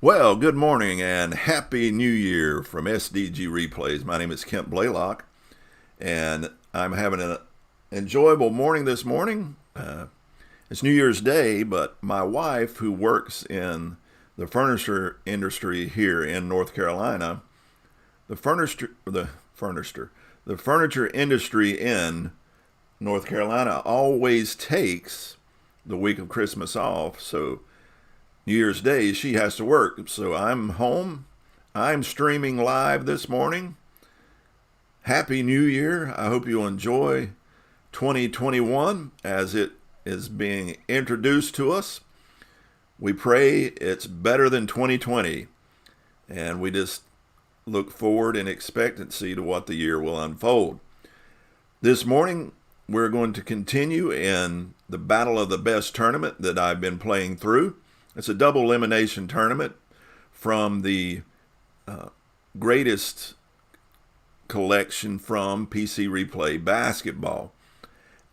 Well, good morning and Happy New Year from SDG Replays. My name is Kent Blaylock, and I'm having an enjoyable morning this morning. It's New Year's Day, but my wife, who works in the furniture industry here in North Carolina, the furniture industry in North Carolina always takes the week of Christmas off, so New Year's Day, she has to work. So I'm home. I'm streaming live this morning. Happy New Year. I hope you enjoy 2021 as it is being introduced to us. We pray it's better than 2020. And we just look forward in expectancy to what the year will unfold. This morning, we're going to continue in the Battle of the Best tournament that I've been playing through. It's a double elimination tournament from the greatest collection from PC Replay Basketball.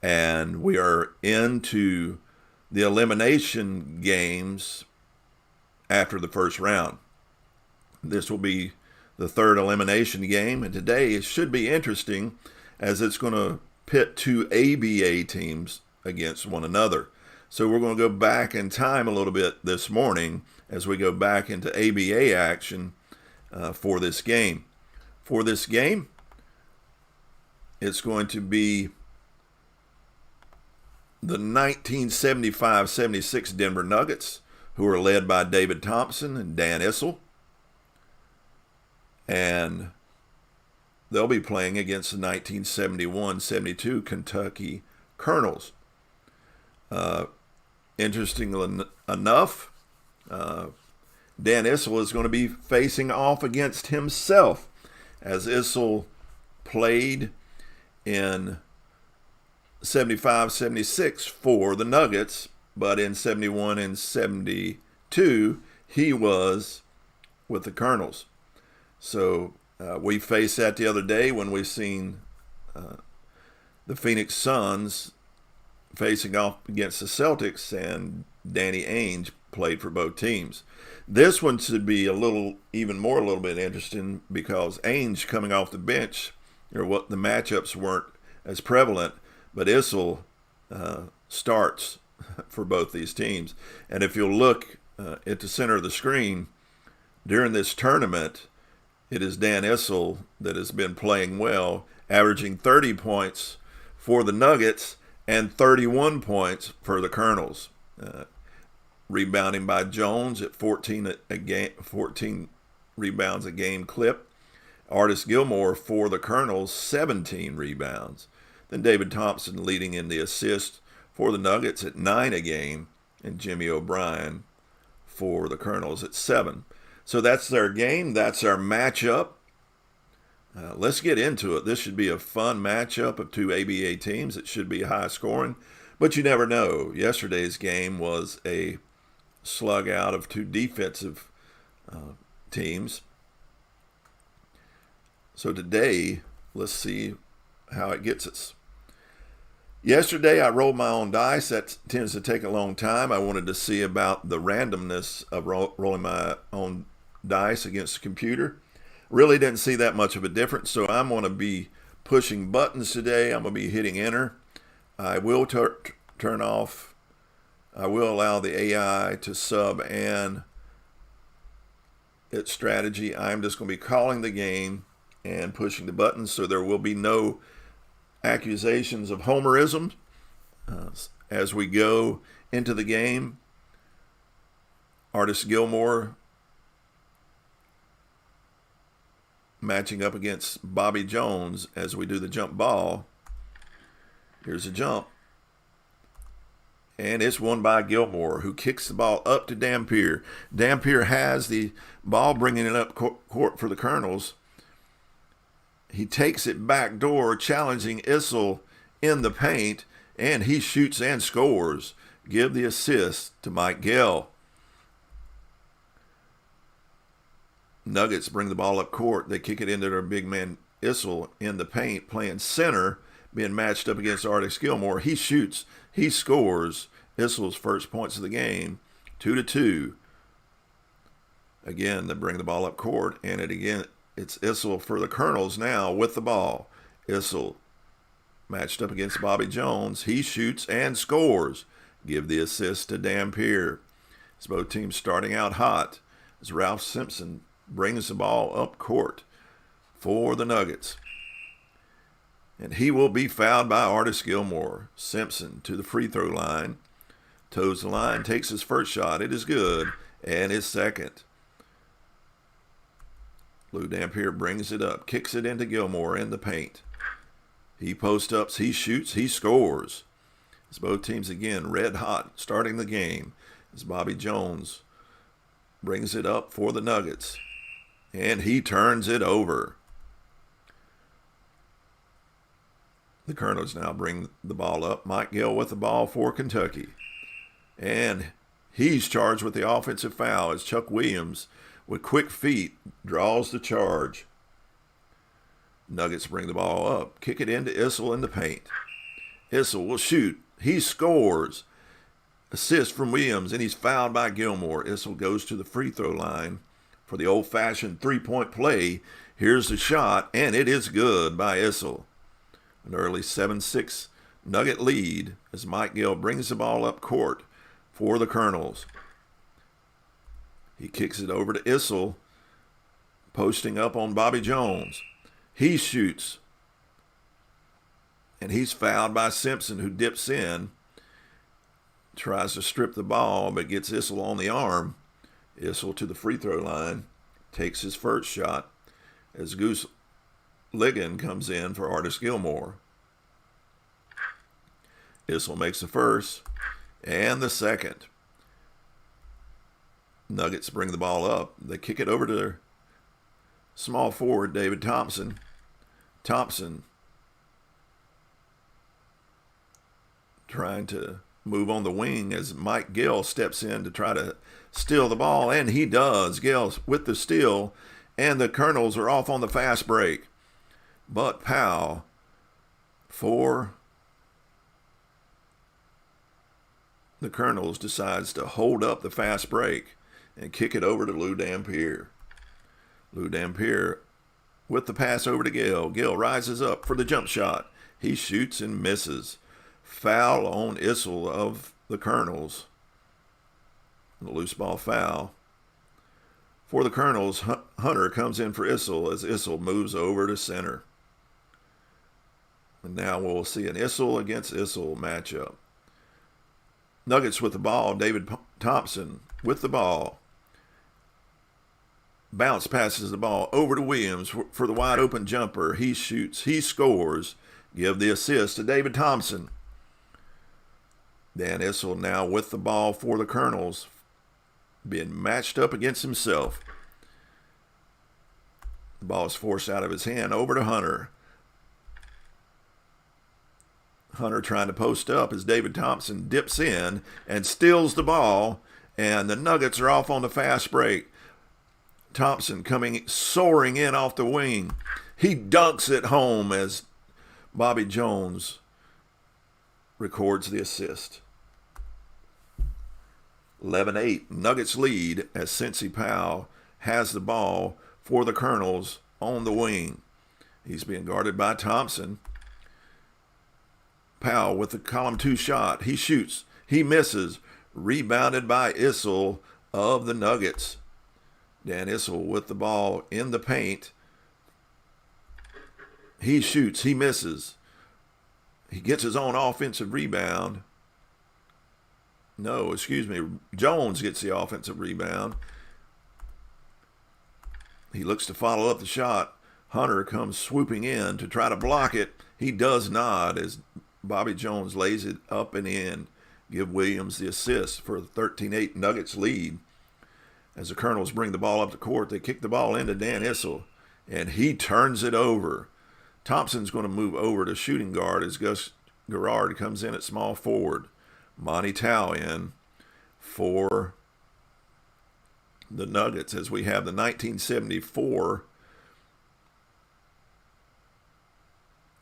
And we are into the elimination games after the first round. This will be the third elimination game, and today it should be interesting as it's going to pit two ABA teams against one another. So we're going to go back in time a little bit this morning as we go back into ABA action for this game. For this game, it's going to be the 1975-76 Denver Nuggets, who are led by David Thompson and Dan Issel. And they'll be playing against the 1971-72 Kentucky Colonels. Interestingly enough, Dan Issel is going to be facing off against himself, as Issel played in 75-76 for the Nuggets, but in 71 and 72, he was with the Colonels. So we faced that the other day when we seen the Phoenix Suns facing off against the Celtics, and Danny Ainge played for both teams. This one should be a little bit interesting because Ainge coming off the bench, or what the matchups weren't as prevalent, but Issel starts for both these teams. And if you'll look at the center of the screen, during this tournament, it is Dan Issel that has been playing well, averaging 30 points for the Nuggets and 31 points for the Colonels. Rebounding by Jones at 14 rebounds a game clip. Artis Gilmore for the Colonels, 17 rebounds. Then David Thompson leading in the assist for the Nuggets at 9 a game, and Jimmy O'Brien for the Colonels at 7. So that's their game. That's our matchup. Let's get into it. This should be a fun matchup of two ABA teams. It should be high scoring, but you never know. Yesterday's game was a slug out of two defensive teams. So today, let's see how it gets us. Yesterday, I rolled my own dice. That tends to take a long time. I wanted to see about the randomness of rolling my own dice against the computer. Really didn't see that much of a difference, so I'm going to be pushing buttons today. I'm going to be hitting enter. I will turn off, I will allow the AI to sub and its strategy. I'm just going to be calling the game and pushing the buttons, so there will be no accusations of homerism as we go into the game. Artis Gilmore matching up against Bobby Jones as we do the jump ball. Here's a jump. And it's won by Gilmore, who kicks the ball up to Dampier. Dampier has the ball, bringing it up court for the Colonels. He takes it back door, challenging Issel in the paint, and he shoots and scores. Give the assist to Mike Gell. Nuggets bring the ball up court. They kick it into their big man Issel in the paint, playing center, being matched up against Artis Gilmore. He shoots. He scores Issel's first points of the game, 2-2. Again, they bring the ball up court, and it's Issel for the Colonels now with the ball. Issel matched up against Bobby Jones. He shoots and scores. Give the assist to Dampier. As both teams starting out hot as Ralph Simpson brings the ball up court for the Nuggets. And he will be fouled by Artis Gilmore. Simpson to the free throw line. Toes the line, takes his first shot. It is good. And his second. Lou Dampier brings it up, kicks it into Gilmore in the paint. He post-ups, he shoots, he scores. As both teams again red hot starting the game. As Bobby Jones brings it up for the Nuggets. And he turns it over. The Colonels now bring the ball up. Mike Gill with the ball for Kentucky. And he's charged with the offensive foul as Chuck Williams, with quick feet, draws the charge. Nuggets bring the ball up. Kick it into Issel in the paint. Issel will shoot. He scores. Assist from Williams, and he's fouled by Gilmore. Issel goes to the free throw line for the old-fashioned three-point play. Here's the shot, and it is good by Issel. An early 7-6 Nugget lead as Mike Gill brings the ball up court for the Colonels. He kicks it over to Issel, posting up on Bobby Jones. He shoots, and he's fouled by Simpson, who dips in, tries to strip the ball, but gets Issel on the arm. Issel to the free throw line, takes his first shot as Goose Ligon comes in for Artis Gilmore. Issel makes the first and the second. Nuggets bring the ball up. They kick it over to their small forward, David Thompson. Thompson trying to move on the wing as Mike Gill steps in to try to steal the ball, and he does. Gill with the steal, and the Colonels are off on the fast break. But Powell for the Colonels decides to hold up the fast break and kick it over to Lou Dampier. Lou Dampier with the pass over to Gill. Gill rises up for the jump shot. He shoots and misses. Foul on Issel of the Colonels. The loose ball foul. For the Colonels, Hunter comes in for Issel as Issel moves over to center. And now we'll see an Issel against Issel matchup. Nuggets with the ball. David Thompson with the ball. Bounce passes the ball over to Williams for the wide open jumper. He shoots. He scores. Give the assist to David Thompson. Dan Issel now with the ball for the Colonels, being matched up against himself. The ball is forced out of his hand over to Hunter. Hunter trying to post up as David Thompson dips in and steals the ball, and the Nuggets are off on the fast break. Thompson soaring in off the wing. He dunks it home as Bobby Jones records the assist. 11-8, Nuggets lead as Cincy Powell has the ball for the Colonels on the wing. He's being guarded by Thompson. Powell with the column 2 shot. He shoots. He misses. Rebounded by Issel of the Nuggets. Dan Issel with the ball in the paint. He shoots. He misses. He gets his own offensive rebound. No, excuse me. Jones gets the offensive rebound. He looks to follow up the shot. Hunter comes swooping in to try to block it. He does not as Bobby Jones lays it up and in. Give Williams the assist for the 13-8 Nuggets lead. As the Colonels bring the ball up the court, they kick the ball into Dan Issel, and he turns it over. Thompson's going to move over to shooting guard as Gus Garrard comes in at small forward. Monty Tao in for the Nuggets as we have the 1974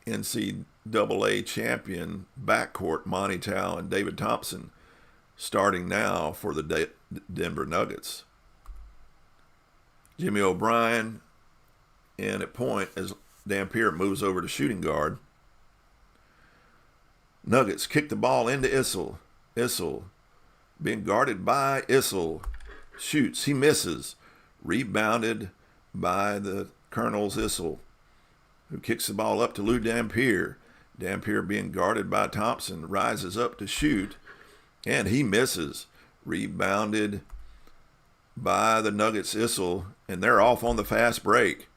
NCAA champion backcourt, Monty Tao and David Thompson, starting now for the Denver Nuggets. Jimmy O'Brien in at point as Dampier moves over to shooting guard. Nuggets kick the ball into Issel. Issel being guarded by Issel. Shoots. He misses. Rebounded by the Colonel's Issel, who kicks the ball up to Lou Dampier. Dampier being guarded by Thompson. Rises up to shoot. And he misses. Rebounded by the Nuggets Issel. And they're off on the fast break.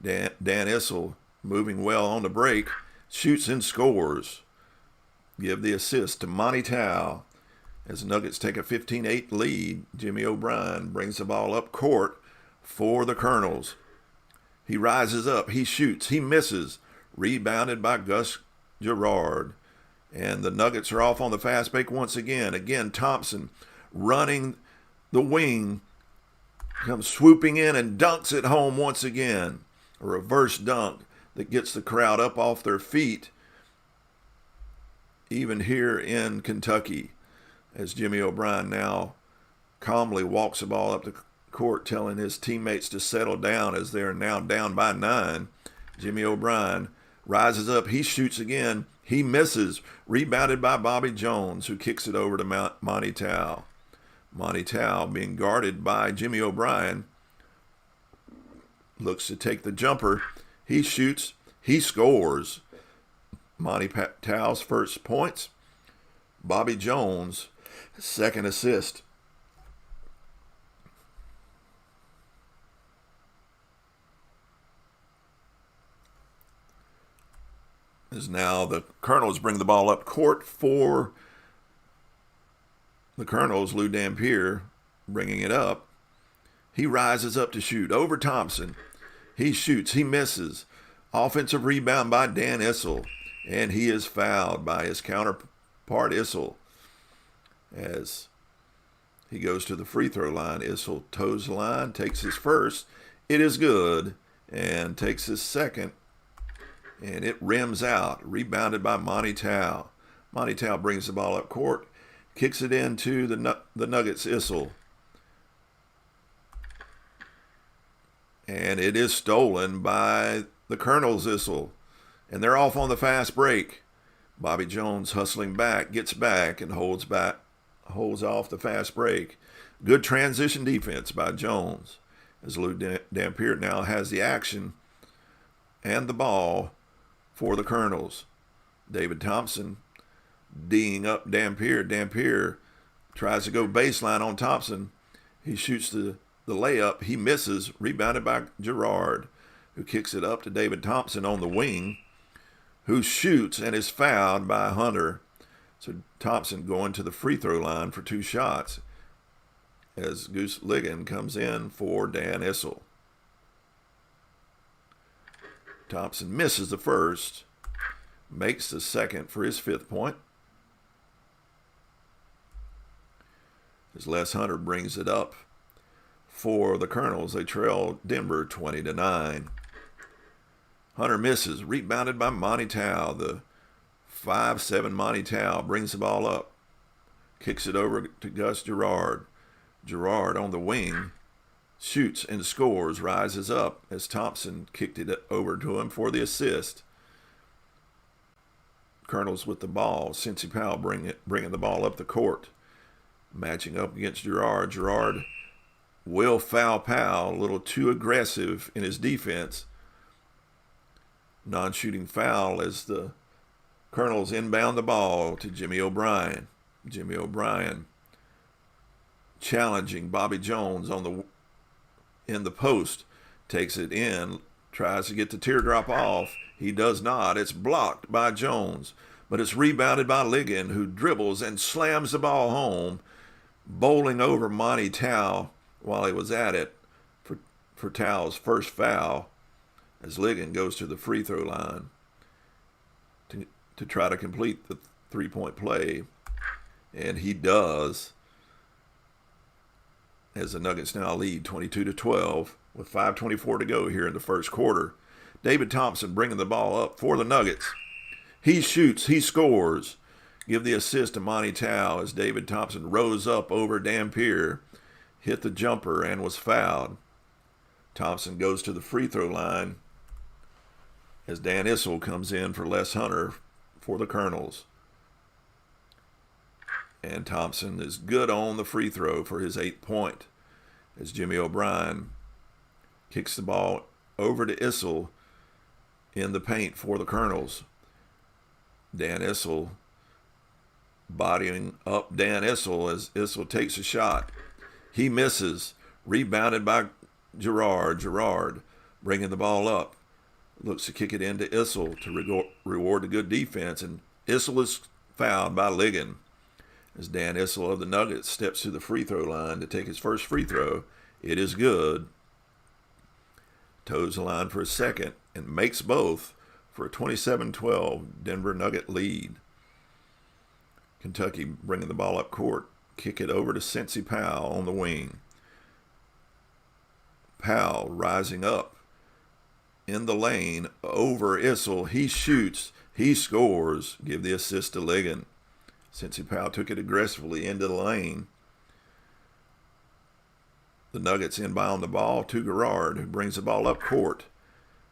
Dan Issel moving well on the break. Shoots and scores. Give the assist to Monty Tao. As the Nuggets take a 15-8 lead, Jimmy O'Brien brings the ball up court for the Colonels. He rises up. He shoots. He misses. Rebounded by Gus Gerard. And the Nuggets are off on the fast break once again. Again, Thompson running the wing. Comes swooping in and dunks it home once again. A reverse dunk that gets the crowd up off their feet. Even here in Kentucky, as Jimmy O'Brien now calmly walks the ball up the court, telling his teammates to settle down as they're now down by 9. Jimmy O'Brien rises up. He shoots again. He misses. Rebounded by Bobby Jones, who kicks it over to Monty Tao. Monty Tao being guarded by Jimmy O'Brien. Looks to take the jumper. He shoots. He scores. Monty Tao's first points. Bobby Jones' second assist. As now the Colonels bring the ball up court for the Colonels. Lou Dampier bringing it up. He rises up to shoot over Thompson. He shoots. He misses. Offensive rebound by Dan Issel. And he is fouled by his counterpart, Issel. As he goes to the free throw line, Issel toes the line, takes his first. It is good. And takes his second. And it rims out. Rebounded by Monty Tao. Monty Tao brings the ball up court. Kicks it into the Nuggets, Issel. And it is stolen by the Colonel's Issel. And they're off on the fast break. Bobby Jones hustling back, gets back, and holds off the fast break. Good transition defense by Jones. As Lou Dampier now has the action and the ball for the Colonels. David Thompson D'ing up Dampier. Dampier tries to go baseline on Thompson. He shoots the layup. He misses. Rebounded by Gerard, who kicks it up to David Thompson on the wing, who shoots and is fouled by Hunter. So Thompson going to the free throw line for 2 shots as Goose Ligon comes in for Dan Issel. Thompson misses the first, makes the second for his 5th point. As Les Hunter brings it up for the Colonels, they trail Denver 20-9. Hunter misses, rebounded by Monty Tao. The 5'7" Monty Tao brings the ball up, kicks it over to Gus Gerard. Gerard on the wing, shoots and scores, rises up as Thompson kicked it over to him for the assist. Colonels with the ball. Cincy Powell bringing the ball up the court, matching up against Gerard. Gerard will foul Powell, a little too aggressive in his defense. Non-shooting foul as the Colonels inbound the ball to Jimmy O'Brien. Jimmy O'Brien challenging Bobby Jones in the post, takes it in, tries to get the teardrop off. He does not. It's blocked by Jones, but it's rebounded by Ligon, who dribbles and slams the ball home, bowling over Monty Tao while he was at it for Tao's first foul, as Ligon goes to the free throw line to try to complete the 3-point play. And he does, as the Nuggets now lead 22-12 with 5:24 to go here in the first quarter. David Thompson bringing the ball up for the Nuggets. He shoots, he scores. Give the assist to Monty Tao as David Thompson rose up over Dampier, hit the jumper, and was fouled. Thompson goes to the free throw line as Dan Issel comes in for Les Hunter for the Colonels. And Thompson is good on the free throw for his 8th point as Jimmy O'Brien kicks the ball over to Issel in the paint for the Colonels. Dan Issel bodying up Dan Issel as Issel takes a shot. He misses. Rebounded by Gerard. Gerard bringing the ball up. Looks to kick it into Issel to reward the good defense. And Issel is fouled by Ligon as Dan Issel of the Nuggets steps to the free throw line to take his first free throw. It is good. Toes the line for a second and makes both for a 27-12 Denver Nugget lead. Kentucky bringing the ball up court. Kick it over to Cincy Powell on the wing. Powell rising up in the lane over Issel. He shoots. He scores. Give the assist to Ligon. Cincy Powell took it aggressively into the lane. The Nuggets inbound the ball to Gerard, who brings the ball up court.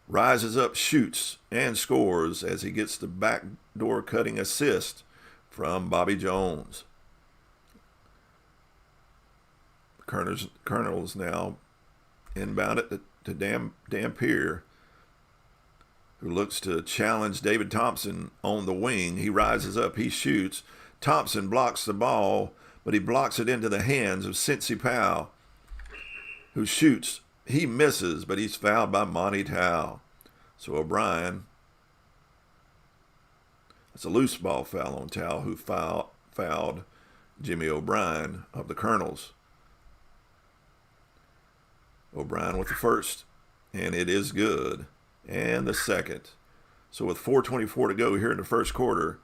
Rises up, shoots, and scores as he gets the backdoor cutting assist from Bobby Jones. Colonels now inbound it to Dampier, who looks to challenge David Thompson on the wing. He rises up, he shoots. Thompson blocks the ball, but he blocks it into the hands of Cincy Powell, who shoots. He misses, but he's fouled by Monty Tao. So O'Brien, it's a loose ball foul on Tao, who fouled Jimmy O'Brien of the Colonels. O'Brien with the first, and it is good. And the second. So with 4:24 to go here in the first quarter,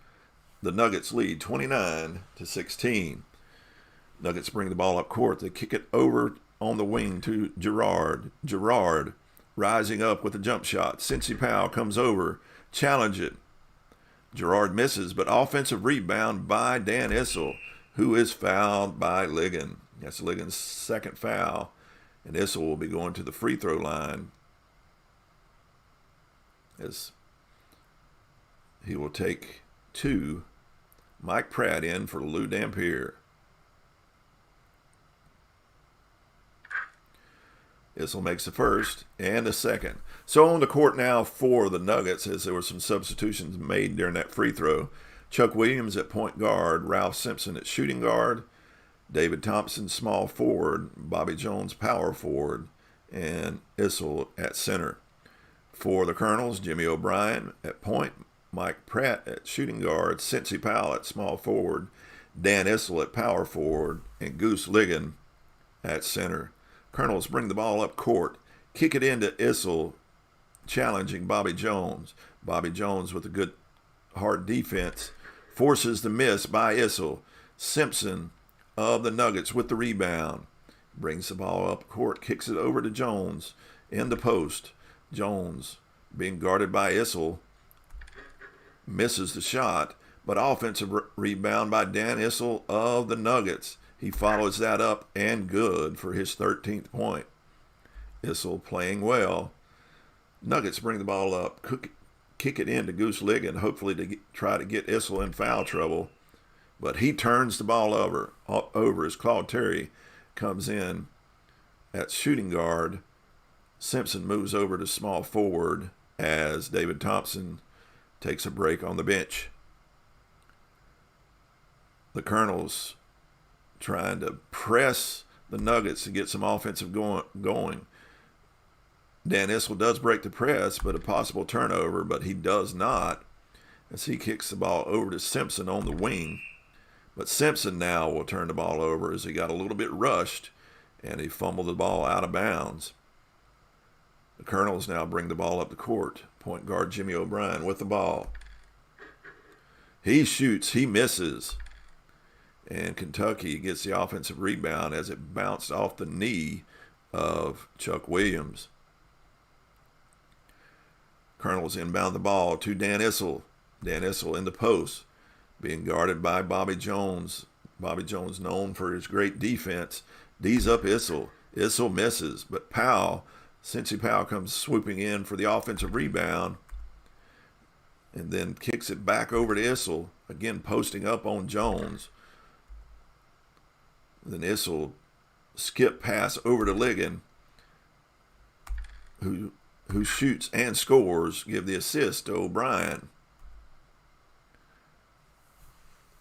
the Nuggets lead 29-16. Nuggets bring the ball up court. They kick it over on the wing to Gerard. Gerard rising up with a jump shot. Cincy Powell comes over, challenge it. Gerard misses, but offensive rebound by Dan Issel, who is fouled by Ligon. That's Ligon's second foul, and Issel will be going to the free throw line as he will take two. Mike Pratt in for Lou Dampier. Issel makes the first and the second. So on the court now for the Nuggets, as there were some substitutions made during that free throw. Chuck Williams at point guard, Ralph Simpson at shooting guard, David Thompson small forward, Bobby Jones power forward, and Issel at center. For the Colonels, Jimmy O'Brien at point, Mike Pratt at shooting guard, Cincy Powell at small forward, Dan Issel at power forward, and Goose Ligon at center. Colonels bring the ball up court, kick it into Issel, challenging Bobby Jones. Bobby Jones with a good hard defense forces the miss by Issel. Simpson of the Nuggets with the rebound. Brings the ball up court, kicks it over to Jones in the post. Jones being guarded by Issel. Misses the shot, but offensive rebound by Dan Issel of the Nuggets. He follows that up and good for his 13th point. Issel playing well. Nuggets bring the ball up, kick it into Goose Ligon, hopefully to try to get Issel in foul trouble. But he turns the ball over as Claude Terry comes in at shooting guard. Simpson moves over to small forward as David Thompson takes a break on the bench. The Colonels trying to press the Nuggets to get some offensive going. Dan Issel does break the press, but a possible turnover, but he does not as he kicks the ball over to Simpson on the wing. But Simpson now will turn the ball over as he got a little bit rushed and he fumbled the ball out of bounds. The Colonels now bring the ball up the court. Point guard Jimmy O'Brien with the ball. He shoots, he misses. And Kentucky gets the offensive rebound as it bounced off the knee of Chuck Williams. Colonels inbound the ball to Dan Issel. Dan Issel in the post, being guarded by Bobby Jones. Bobby Jones known for his great defense. D's up Issel. Issel misses, but Powell Cincy Powell comes swooping in for the offensive rebound and then kicks it back over to Issel, again posting up on Jones. Then Issel skip pass over to Ligon, who shoots and scores, give the assist to O'Brien.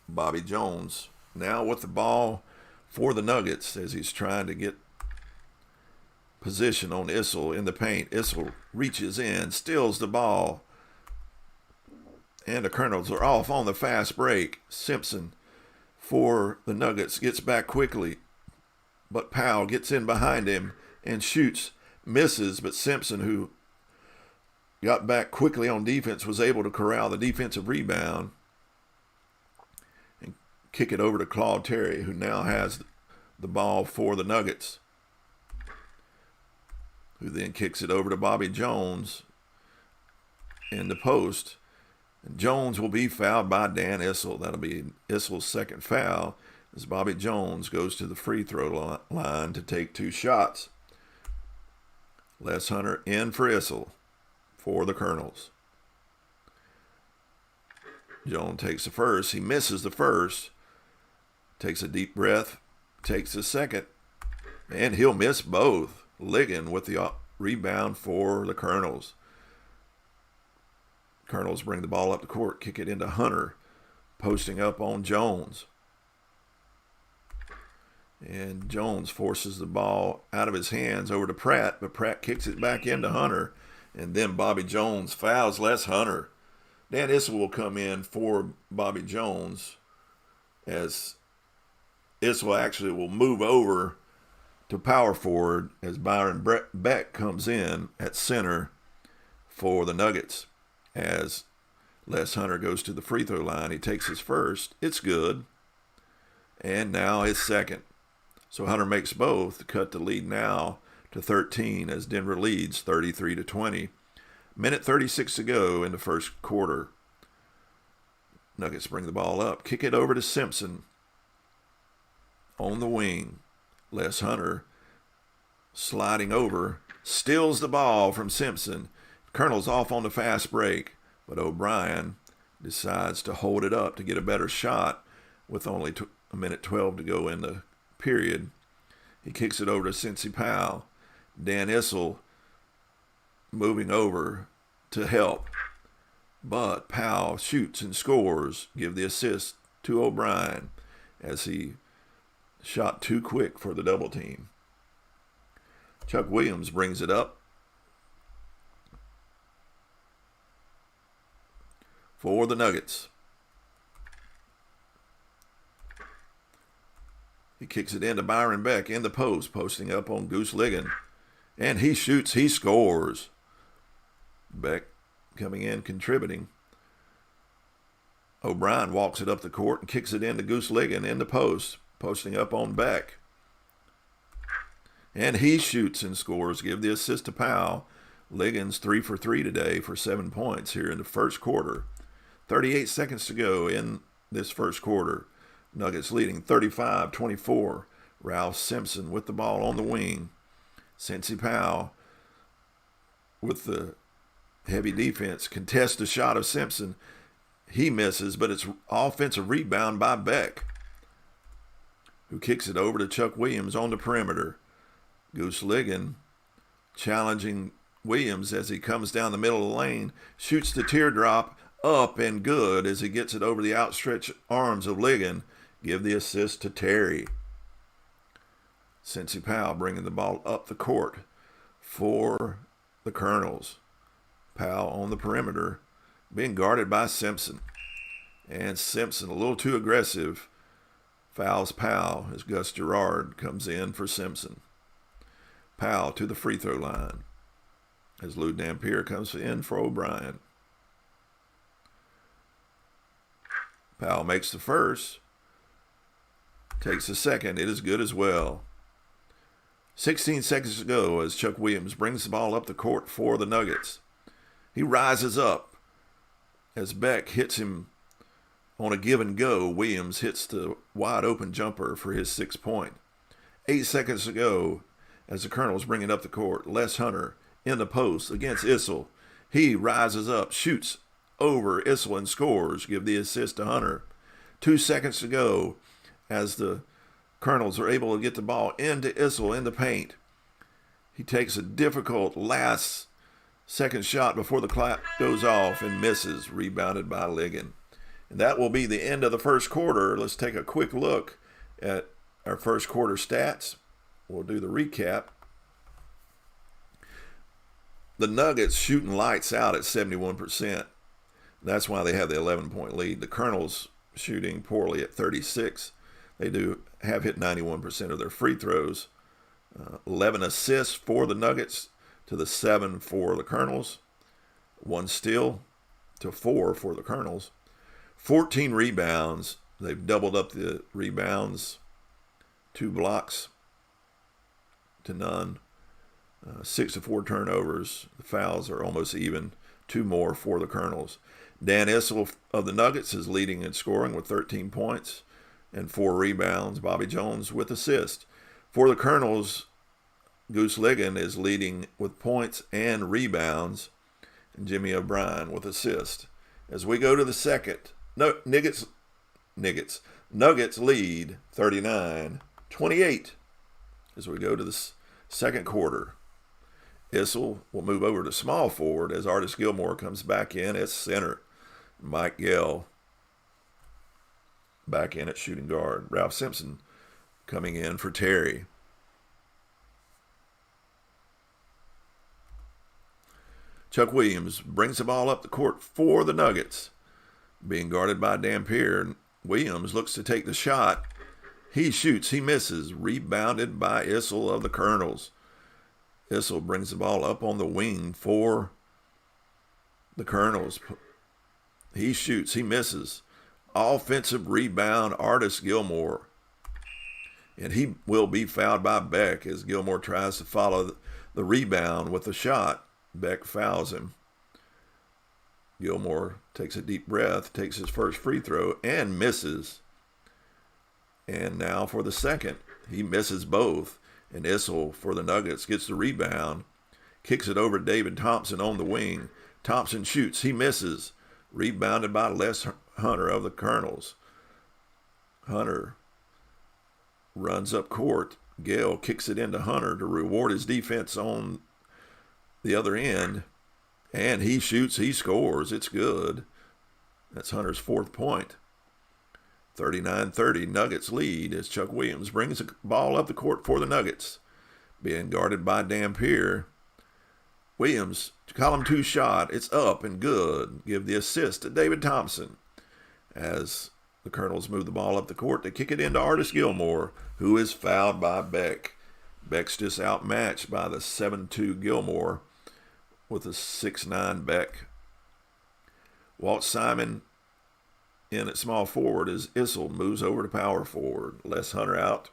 Bobby Jones now with the ball for the Nuggets as he's trying to get position on Issel in the paint. Issel reaches in, steals the ball, and the Colonels are off on the fast break. Simpson for the Nuggets gets back quickly, but Powell gets in behind him and shoots, misses, but Simpson, who got back quickly on defense, was able to corral the defensive rebound and kick it over to Claude Terry, who now has the ball for the Nuggets, who then kicks it over to Bobby Jones in the post. And Jones will be fouled by Dan Issel. That'll be Issel's second foul as Bobby Jones goes to the free throw line to take 2 shots. Les Hunter in for Issel for the Colonels. Jones takes the first. He misses the first. Takes a deep breath. Takes the second. And he'll miss both. Ligon with the rebound for the Colonels. Colonels bring the ball up the court, kick it into Hunter, posting up on Jones. And Jones forces the ball out of his hands over to Pratt, but Pratt kicks it back into Hunter. And then Bobby Jones fouls Les Hunter. Dan Issel will come in for Bobby Jones as Issel actually will move over to power forward as Byron Beck comes in at center for the Nuggets. As Les Hunter goes to the free throw line, he takes his first. It's good. And now his second. So Hunter makes both to cut the lead now to 13 as Denver leads 33-20. Minute 36 to go in the first quarter. Nuggets bring the ball up. Kick it over to Simpson on the wing. Les Hunter sliding over. Steals the ball from Simpson. Colonel's off on the fast break, but O'Brien decides to hold it up to get a better shot with only a minute 12 to go in the period. He kicks it over to Cincy Powell. Dan Issel moving over to help, but Powell shoots and scores, give the assist to O'Brien as he shot too quick for the double team. Chuck Williams brings it up for the Nuggets. He kicks it into Byron Beck in the post, posting up on Goose Ligon. And he shoots, he scores. Beck coming in, contributing. O'Brien walks it up the court and kicks it into Goose Ligon in the post, posting up on Beck. And he shoots and scores, give the assist to Powell. Ligon's 3 for 3 today for 7 points here in the first quarter. 38 seconds to go in this first quarter. Nuggets leading 35-24. Ralph Simpson with the ball on the wing. Cincy Powell with the heavy defense contests the shot of Simpson. He misses, but it's offensive rebound by Beck, who kicks it over to Chuck Williams on the perimeter. Goose Ligon challenging Williams as he comes down the middle of the lane, shoots the teardrop up and good as he gets it over the outstretched arms of Ligon. Give the assist to Terry. Cincy Powell bringing the ball up the court for the Colonels. Powell on the perimeter, being guarded by Simpson. And Simpson, a little too aggressive, fouls Powell as Gus Gerard comes in for Simpson. Powell to the free throw line as Lou Dampier comes in for O'Brien. Powell makes the first, takes the second. It is good as well. 16 seconds to go as Chuck Williams brings the ball up the court for the Nuggets. He rises up as Beck hits him on a give and go. Williams hits the wide open jumper for his 6 point. 8 seconds to go as the Colonels bring it up the court. Les Hunter in the post against Issel. He rises up, shoots over Issel and scores. Give the assist to Hunter. 2 seconds to go as the Colonels are able to get the ball into Issel in the paint. He takes a difficult last second shot before the clock goes off and misses, rebounded by Ligon. And that will be the end of the first quarter. Let's take a quick look at our first quarter stats. We'll do the recap. The Nuggets shooting lights out at 71%. That's why they have the 11-point lead. The Colonels shooting poorly at 36%. They do have hit 91% of their free throws. 11 assists for the Nuggets to the 7 for the Colonels. 1 steal to 4 for the Colonels. 14 rebounds. They've doubled up the rebounds. 2 blocks to none. 6 to 4 turnovers. The fouls are almost even. 2 more for the Colonels. Dan Issel of the Nuggets is leading in scoring with 13 points and 4 rebounds. Bobby Jones with assist. For the Colonels, Goose Ligon is leading with points and rebounds, and Jimmy O'Brien with assist. As we go to the second, Nuggets lead 39-28 as we go to the second quarter. Issel will move over to small forward as Artis Gilmore comes back in at center. Mike Gell back in at shooting guard. Ralph Simpson coming in for Terry. Chuck Williams brings the ball up the court for the Nuggets. Being guarded by Dampier. Williams looks to take the shot. He shoots. He misses. Rebounded by Issel of the Colonels. Issel brings the ball up on the wing for the Colonels. He shoots. He misses. Offensive rebound, Artis Gilmore. And he will be fouled by Beck as Gilmore tries to follow the rebound with a shot. Beck fouls him. Gilmore takes a deep breath, takes his first free throw, and misses. And now for the second, he misses both. And Issel for the Nuggets gets the rebound, kicks it over to David Thompson on the wing. Thompson shoots. He misses. Rebounded by Les Hunter of the Colonels. Hunter runs up court. Gale kicks it into Hunter to reward his defense on the other end. And he shoots. He scores. It's good. That's Hunter's 4th point. 39-30, Nuggets lead as Chuck Williams brings the ball up the court for the Nuggets. Being guarded by Dampier. Williams, column 2 shot. It's up and good. Give the assist to David Thompson. As the Colonels move the ball up the court, they kick it into Artis Gilmore, who is fouled by Beck. Beck's just outmatched by the 7'2" Gilmore with a 6'9" Beck. Walt Simon in at small forward as Issel moves over to power forward. Les Hunter out.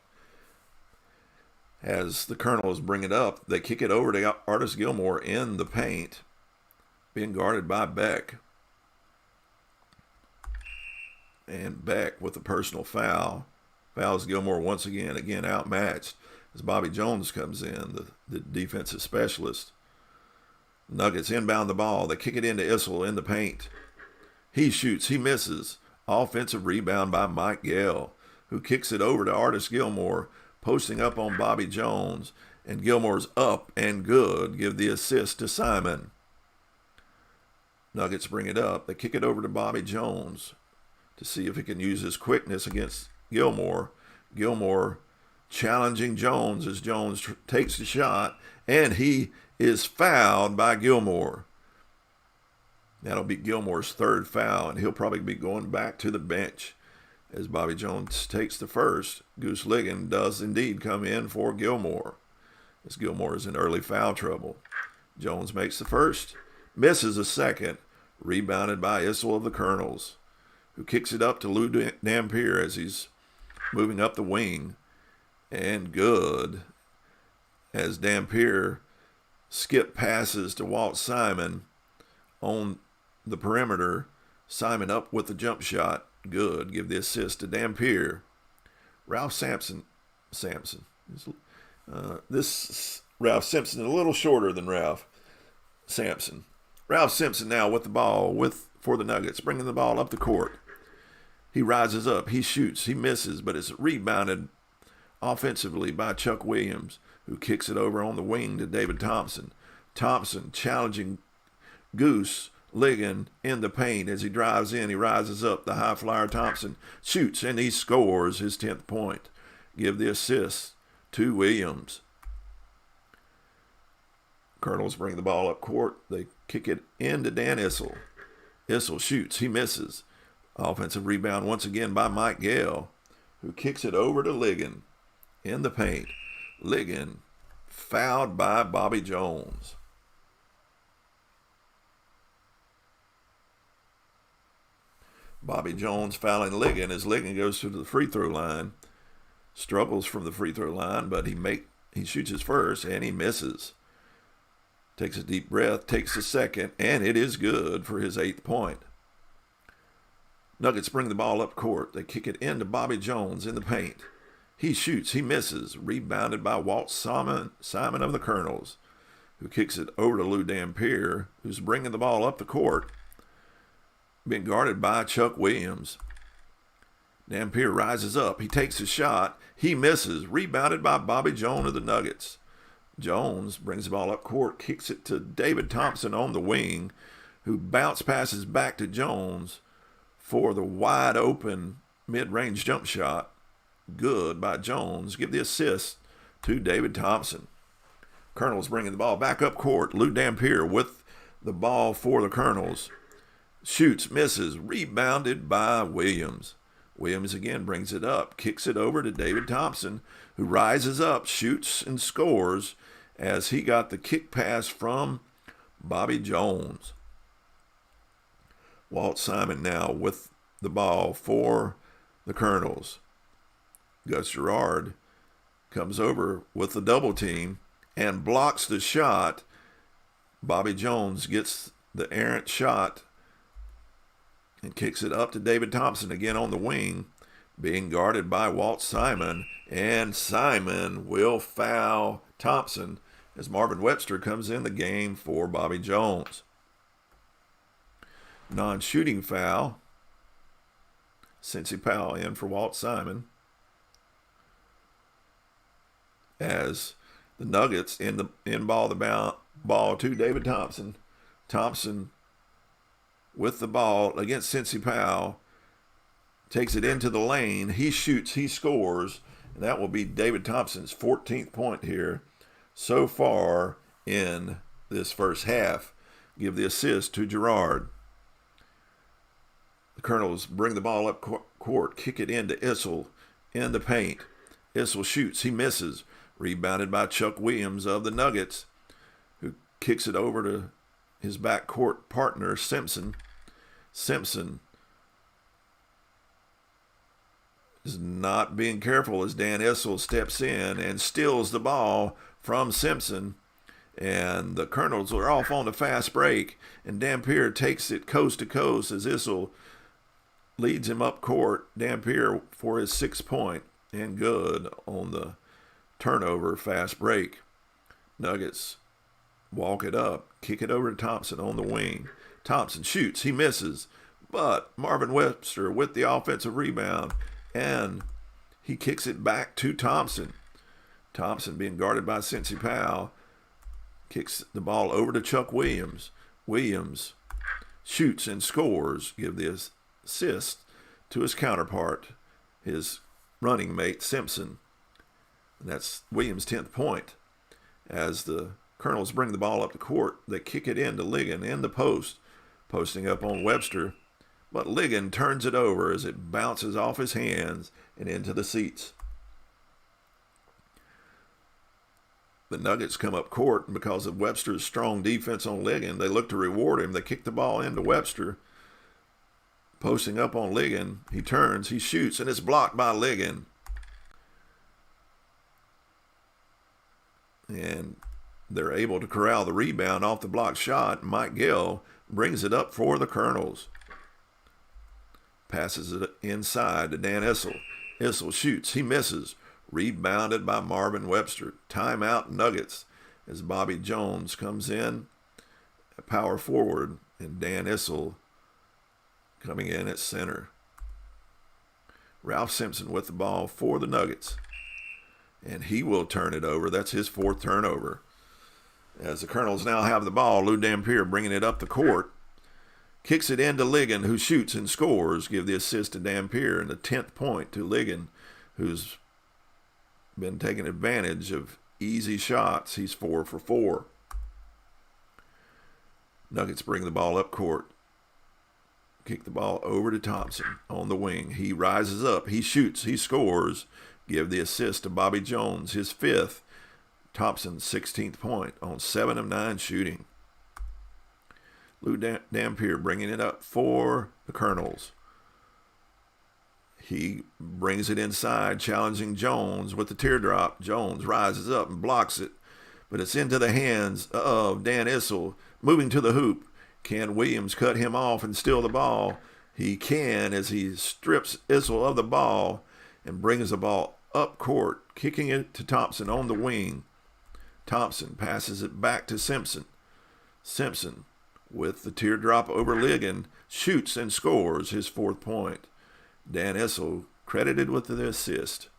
As the Colonels bring it up, they kick it over to Artis Gilmore in the paint, being guarded by Beck. And Beck with a personal foul. Fouls Gilmore once again outmatched as Bobby Jones comes in, the defensive specialist. Nuggets inbound the ball. They kick it into Issel in the paint. He shoots. He misses. Offensive rebound by Mike Gale, who kicks it over to Artis Gilmore, posting up on Bobby Jones. And Gilmore's up and good. Give the assist to Simon. Nuggets bring it up. They kick it over to Bobby Jones to see if he can use his quickness against Gilmore. Gilmore challenging Jones as Jones takes the shot, and he is fouled by Gilmore. That'll be Gilmore's 3rd foul, and he'll probably be going back to the bench as Bobby Jones takes the first. Goose Ligon does indeed come in for Gilmore, as Gilmore is in early foul trouble. Jones makes the first, misses a second, rebounded by Issel of the Colonels, who kicks it up to Lou Dampier as he's moving up the wing. And good, as Dampier skip passes to Walt Simon on the perimeter. Simon up with the jump shot. Good. Give the assist to Dampier. Ralph Sampson This Ralph Simpson is a little shorter than Ralph Sampson. Ralph Simpson now with the ball for the Nuggets, bringing the ball up the court. He rises up, he shoots, he misses, but it's rebounded offensively by Chuck Williams, who kicks it over on the wing to David Thompson. Thompson challenging Goose Ligon in the paint. As he drives in, he rises up. The high flyer Thompson shoots, and he scores his 10th point. Give the assist to Williams. Colonels bring the ball up court. They kick it into Dan Issel. Issel shoots. He misses. Offensive rebound once again by Mike Gale, who kicks it over to Ligon in the paint. Ligon fouled by Bobby Jones. Bobby Jones fouling Ligon as Ligon goes to the free throw line. Struggles from the free throw line, but he shoots his first and he misses. Takes a deep breath, takes a second, and it is good for his 8th point. Nuggets bring the ball up court. They kick it into Bobby Jones in the paint. He shoots, he misses. Rebounded by Walt Simon of the Colonels, who kicks it over to Lou Dampier, who's bringing the ball up the court. Being guarded by Chuck Williams. Dampier rises up. He takes a shot. He misses. Rebounded by Bobby Jones of the Nuggets. Jones brings the ball up court, kicks it to David Thompson on the wing, who bounce passes back to Jones for the wide open mid-range jump shot. Good by Jones. Give the assist to David Thompson. Colonels bringing the ball back up court. Lou Dampier with the ball for the Colonels. Shoots, misses, rebounded by Williams. Williams again brings it up, kicks it over to David Thompson, who rises up, shoots, and scores as he got the kick pass from Bobby Jones. Walt Simon now with the ball for the Colonels. Gus Gerard comes over with the double team and blocks the shot. Bobby Jones gets the errant shot and kicks it up to David Thompson again on the wing, being guarded by Walt Simon, and Simon will foul Thompson as Marvin Webster comes in the game for Bobby Jones. Non-shooting foul. Cincy Powell in for Walt Simon as the Nuggets ball to David Thompson. Thompson with the ball against Cincy Powell, takes it into the lane. He shoots, he scores, and that will be David Thompson's 14th point here so far in this first half. Give the assist to Gerard. The Colonels bring the ball up court, kick it into Issel in the paint. Issel shoots, he misses. Rebounded by Chuck Williams of the Nuggets, who kicks it over to his backcourt partner, Simpson. Simpson is not being careful as Dan Issel steps in and steals the ball from Simpson. And the Colonels are off on the fast break, and Dampier takes it coast to coast as Issel leads him up court. Dampier for his 6th point, and good on the turnover fast break. Nuggets walk it up, kick it over to Thompson on the wing. Thompson shoots, he misses, but Marvin Webster with the offensive rebound, and he kicks it back to Thompson. Thompson being guarded by Cincy Powell, kicks the ball over to Chuck Williams. Williams shoots and scores, give the assist to his counterpart, his running mate Simpson. And that's Williams' 10th point. As the Colonels bring the ball up the court, they kick it into Ligon in the post, posting up on Webster. But Ligon turns it over as it bounces off his hands and into the seats. The Nuggets come up court, and because of Webster's strong defense on Ligon, they look to reward him. They kick the ball into Webster. Posting up on Ligon, he turns, he shoots, and it's blocked by Ligon. And they're able to corral the rebound off the blocked shot. Mike Gill brings it up for the Colonels. Passes it inside to Dan Issel. Issel shoots. He misses. Rebounded by Marvin Webster. Timeout Nuggets as Bobby Jones comes in, power forward, and Dan Issel coming in at center. Ralph Simpson with the ball for the Nuggets. And he will turn it over. That's his 4th turnover. As the Colonels now have the ball, Lou Dampier bringing it up the court. Kicks it into Ligon, who shoots and scores. Give the assist to Dampier, and the 10th point to Ligon, who's been taking advantage of easy shots. He's 4 for 4. Nuggets bring the ball up court. Kick the ball over to Thompson on the wing. He rises up. He shoots. He scores. Give the assist to Bobby Jones, his 5th. Thompson's 16th point on 7 of 9 shooting. Lou Dampier bringing it up for the Colonels. He brings it inside, challenging Jones with the teardrop. Jones rises up and blocks it, but it's into the hands of Dan Issel, moving to the hoop. Can Williams cut him off and steal the ball? He can, as he strips Issel of the ball and brings the ball up court, kicking it to Thompson on the wing. Thompson passes it back to Simpson. Simpson, with the teardrop over Ligon, shoots and scores his 4th point. Dan Issel credited with the assist.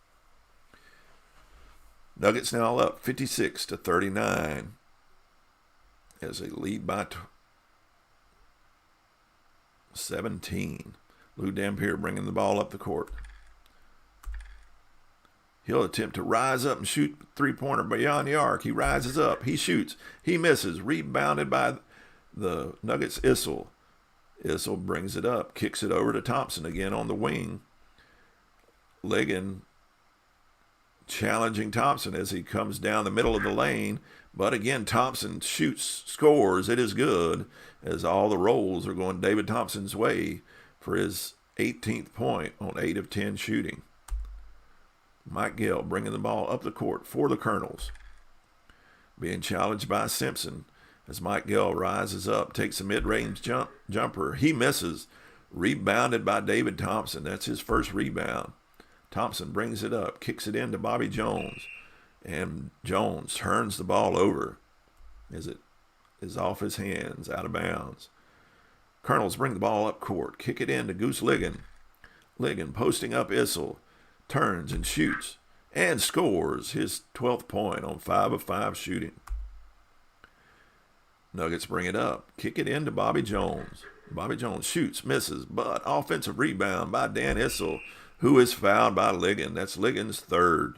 Nuggets now up 56-39 as they lead by 17. Lou Dampier bringing the ball up the court. He'll attempt to rise up and shoot 3-pointer beyond the arc. He rises up. He shoots. He misses. Rebounded by the Nuggets' Issel. Issel brings it up. Kicks it over to Thompson again on the wing. Ligon challenging Thompson as he comes down the middle of the lane. But again, Thompson shoots, scores. It is good, as all the rolls are going David Thompson's way for his 18th point on 8 of 10 shooting. Mike Gill bringing the ball up the court for the Colonels. Being challenged by Simpson as Mike Gill rises up, takes a mid-range jumper. He misses. Rebounded by David Thompson. That's his 1st rebound. Thompson brings it up, kicks it into Bobby Jones. And Jones turns the ball over as it is off his hands, out of bounds. Colonels bring the ball up court, kick it in to Goose Ligon. Ligon posting up Issel, turns and shoots and scores his 12th point on 5 of 5 shooting. Nuggets bring it up, kick it into Bobby Jones. Bobby Jones shoots, misses, but offensive rebound by Dan Issel, who is fouled by Ligon. That's Ligon's 3rd.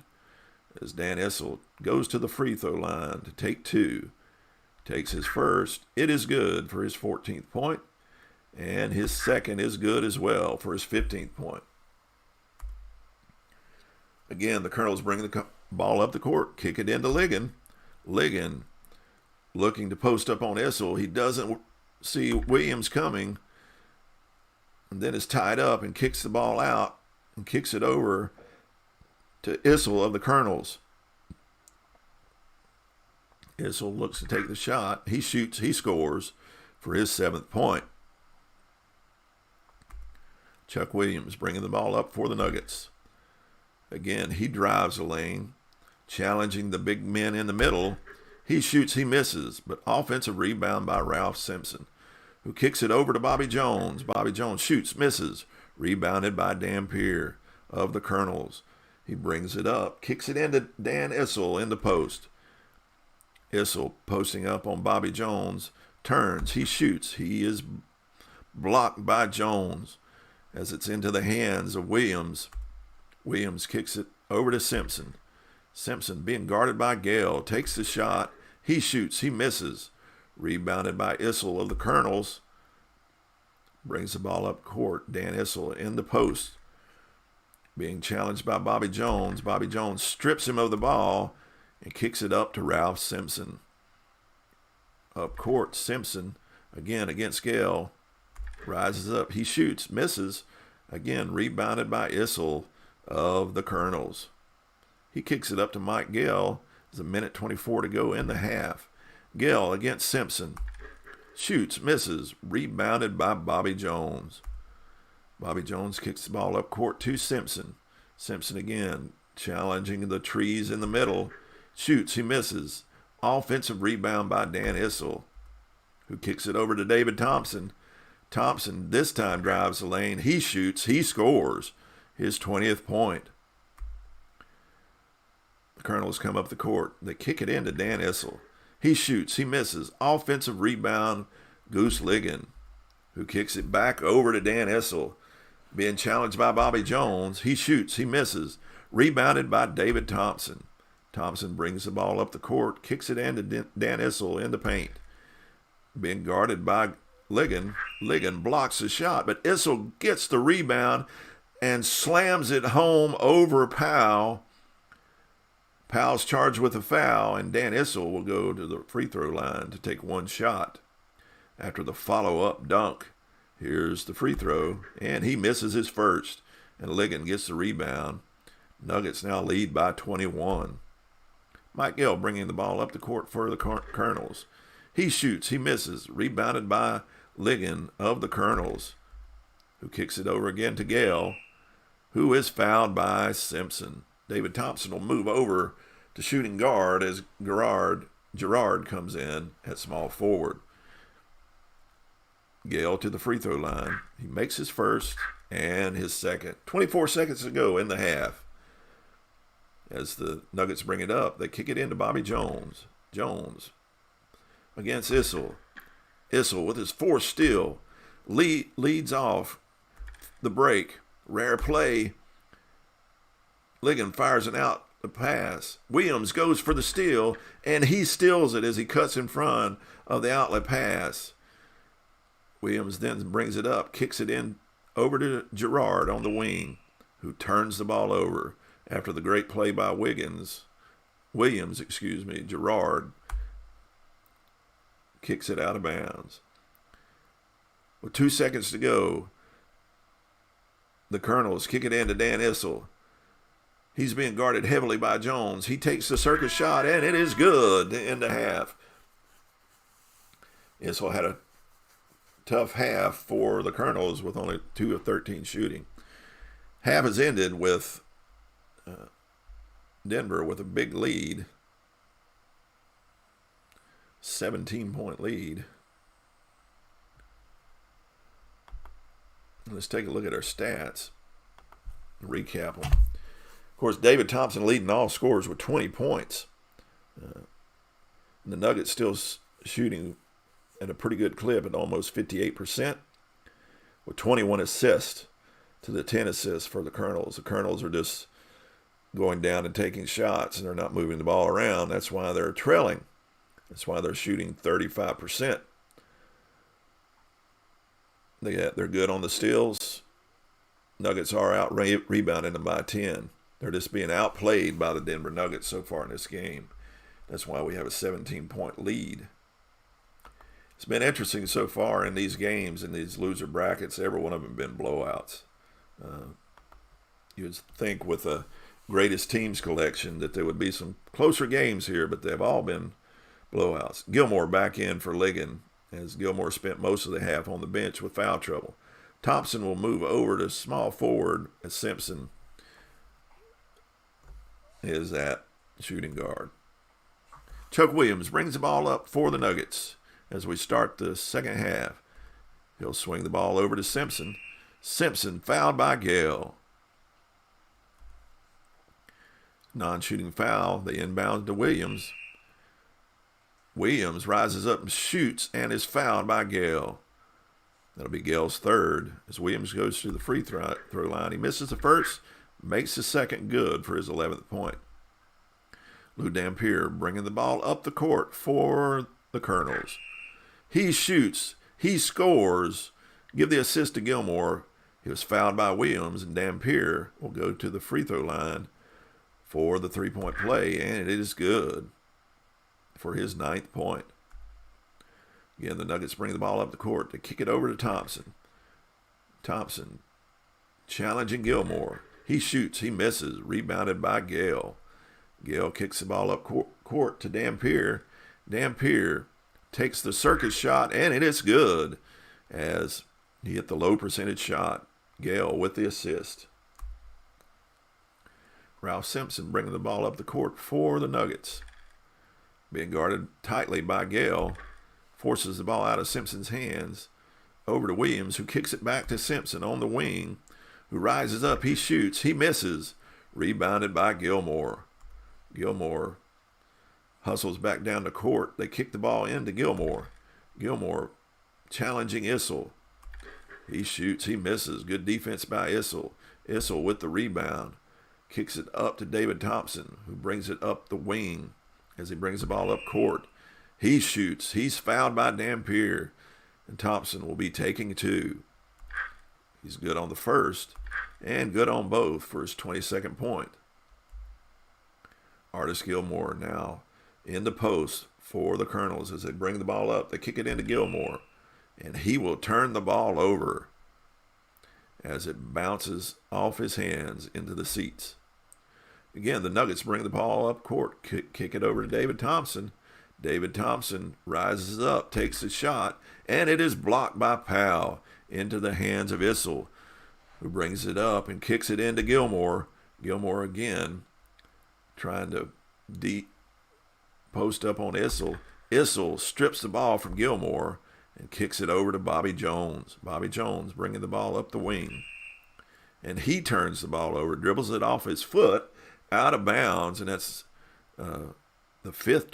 As Dan Issel goes to the free throw line to take 2. Takes his 1st. It is good for his 14th point. And his 2nd is good as well for his 15th point. Again, the Colonels bring the ball up the court, kick it into Ligon. Ligon looking to post up on Issel. He doesn't see Williams coming, and then is tied up and kicks the ball out and kicks it over to Issel of the Colonels. Issel looks to take the shot. He shoots. He scores for his 7th point. Chuck Williams bringing the ball up for the Nuggets. Again, he drives the lane, challenging the big men in the middle. He shoots, he misses, but offensive rebound by Ralph Simpson, who kicks it over to Bobby Jones. Bobby Jones shoots, misses, rebounded by Dampier of the Colonels. He brings it up, kicks it into Dan Issel in the post. Issel posting up on Bobby Jones, turns, he shoots. He is blocked by Jones as it's into the hands of Williams. Williams kicks it over to Simpson. Simpson, being guarded by Gale, takes the shot. He shoots. He misses. Rebounded by Issel of the Colonels. Brings the ball up court. Dan Issel in the post. Being challenged by Bobby Jones. Bobby Jones strips him of the ball and kicks it up to Ralph Simpson. Up court, Simpson, again against Gale. Rises up. He shoots. Misses. Again, rebounded by Issel of the Colonels. He kicks it up to Mike Gill. There's 1:24 to go in the half. Gill against Simpson. Shoots, misses, rebounded by Bobby Jones. Bobby Jones kicks the ball up court to Simpson. Simpson again challenging the trees in the middle. Shoots, he misses. Offensive rebound by Dan Issel, who kicks it over to David Thompson. Thompson this time drives the lane. He shoots, he scores his 20th point. The Colonels come up the court. They kick it into Dan Issel. He shoots, he misses. Offensive rebound, Goose Ligon, who kicks it back over to Dan Issel. Being challenged by Bobby Jones. He shoots, he misses. Rebounded by David Thompson. Thompson brings the ball up the court, kicks it into Dan Issel in the paint. Being guarded by Ligon. Ligon blocks the shot, but Issel gets the rebound and slams it home over Powell. Powell's charged with a foul, and Dan Issel will go to the free throw line to take one shot. After the follow-up dunk, here's the free throw, and he misses his first, and Ligon gets the rebound. Nuggets now lead by 21. Mike Gill bringing the ball up the court for the Colonels. He shoots, he misses, rebounded by Ligon of the Colonels, who kicks it over again to Gale, who is fouled by Simpson. David Thompson will move over to shooting guard as Gerard comes in at small forward. Gale to the free throw line. He makes his first and his second. 24 seconds to go in the half. As the Nuggets bring it up, they kick it into Bobby Jones. Jones against Issel. Issel with his fourth steal leads off the break. Rare play. Ligon fires an out the pass. Williams goes for the steal, and he steals it as he cuts in front of the outlet pass. Williams then brings it up, kicks it in over to Gerard on the wing, who turns the ball over. After the great play by Williams, Gerard kicks it out of bounds. With 2 seconds to go, the Colonels kick it in to Dan Issel. He's being guarded heavily by Jones. He takes the circus shot, and it is good to end the half. Issel had a tough half for the Colonels with only 2 of 13 shooting. Half is ended with Denver with a big lead. 17-point lead. Let's take a look at our stats. Recap them. Of course, David Thompson leading all scorers with 20 points. The Nuggets still shooting at a pretty good clip at almost 58%, with 21 assists to the 10 assists for the Colonels. The Colonels are just going down and taking shots, and they're not moving the ball around. That's why they're trailing. That's why they're shooting 35%. They're good on the steals. Nuggets are out rebounding them by 10. They're just being outplayed by the Denver Nuggets so far in this game. That's why we have a 17-point lead. It's been interesting so far in these games, in these loser brackets. Every one of them have been blowouts. You would think with a greatest teams collection that there would be some closer games here, but they've all been blowouts. Gilmore back in for Ligon, as Gilmore spent most of the half on the bench with foul trouble. Thompson will move over to small forward as Simpson is at shooting guard. Chuck Williams brings the ball up for the Nuggets as we start the second half. He'll swing the ball over to Simpson. Simpson fouled by Gale. Non-shooting foul. They inbound to Williams. Williams rises up and shoots and is fouled by Gale. That'll be Gale's third as Williams goes to the free throw line. He misses the first, makes the second good for his 11th point. Lou Dampier bringing the ball up the court for the Colonels. He shoots. He scores. Give the assist to Gilmore. He was fouled by Williams, and Dampier will go to the free throw line for the three-point play, and it is good for his 9th point. Again, the Nuggets bring the ball up the court to kick it over to Thompson. Thompson challenging Gilmore. He shoots. He misses. Rebounded by Gale. Gale kicks the ball up court to Dampier. Dampier takes the circus shot, and it is good as he hit the low percentage shot. Gale with the assist. Ralph Simpson bringing the ball up the court for the Nuggets. Being guarded tightly by Gale, forces the ball out of Simpson's hands over to Williams, who kicks it back to Simpson on the wing, who rises up, he shoots, he misses. Rebounded by Gilmore. Gilmore hustles back down the court. They kick the ball into Gilmore. Gilmore challenging Issel. He shoots, he misses. Good defense by Issel. Issel with the rebound. Kicks it up to David Thompson, who brings it up the wing as he brings the ball up court. He shoots. He's fouled by Dampier, and Thompson will be taking 2. He's good on the first and good on both for his 22nd point. Artis Gilmore now in the post for the Colonels as they bring the ball up. They kick it into Gilmore, and he will turn the ball over as it bounces off his hands into the seats. Again, the Nuggets bring the ball up court, kick it over to David Thompson. David Thompson rises up, takes the shot, and it is blocked by Powell into the hands of Issel, who brings it up and kicks it into Gilmore. Gilmore again trying to post up on Issel. Issel strips the ball from Gilmore and kicks it over to Bobby Jones. Bobby Jones bringing the ball up the wing. And he turns the ball over, dribbles it off his foot, out of bounds, and that's the 5th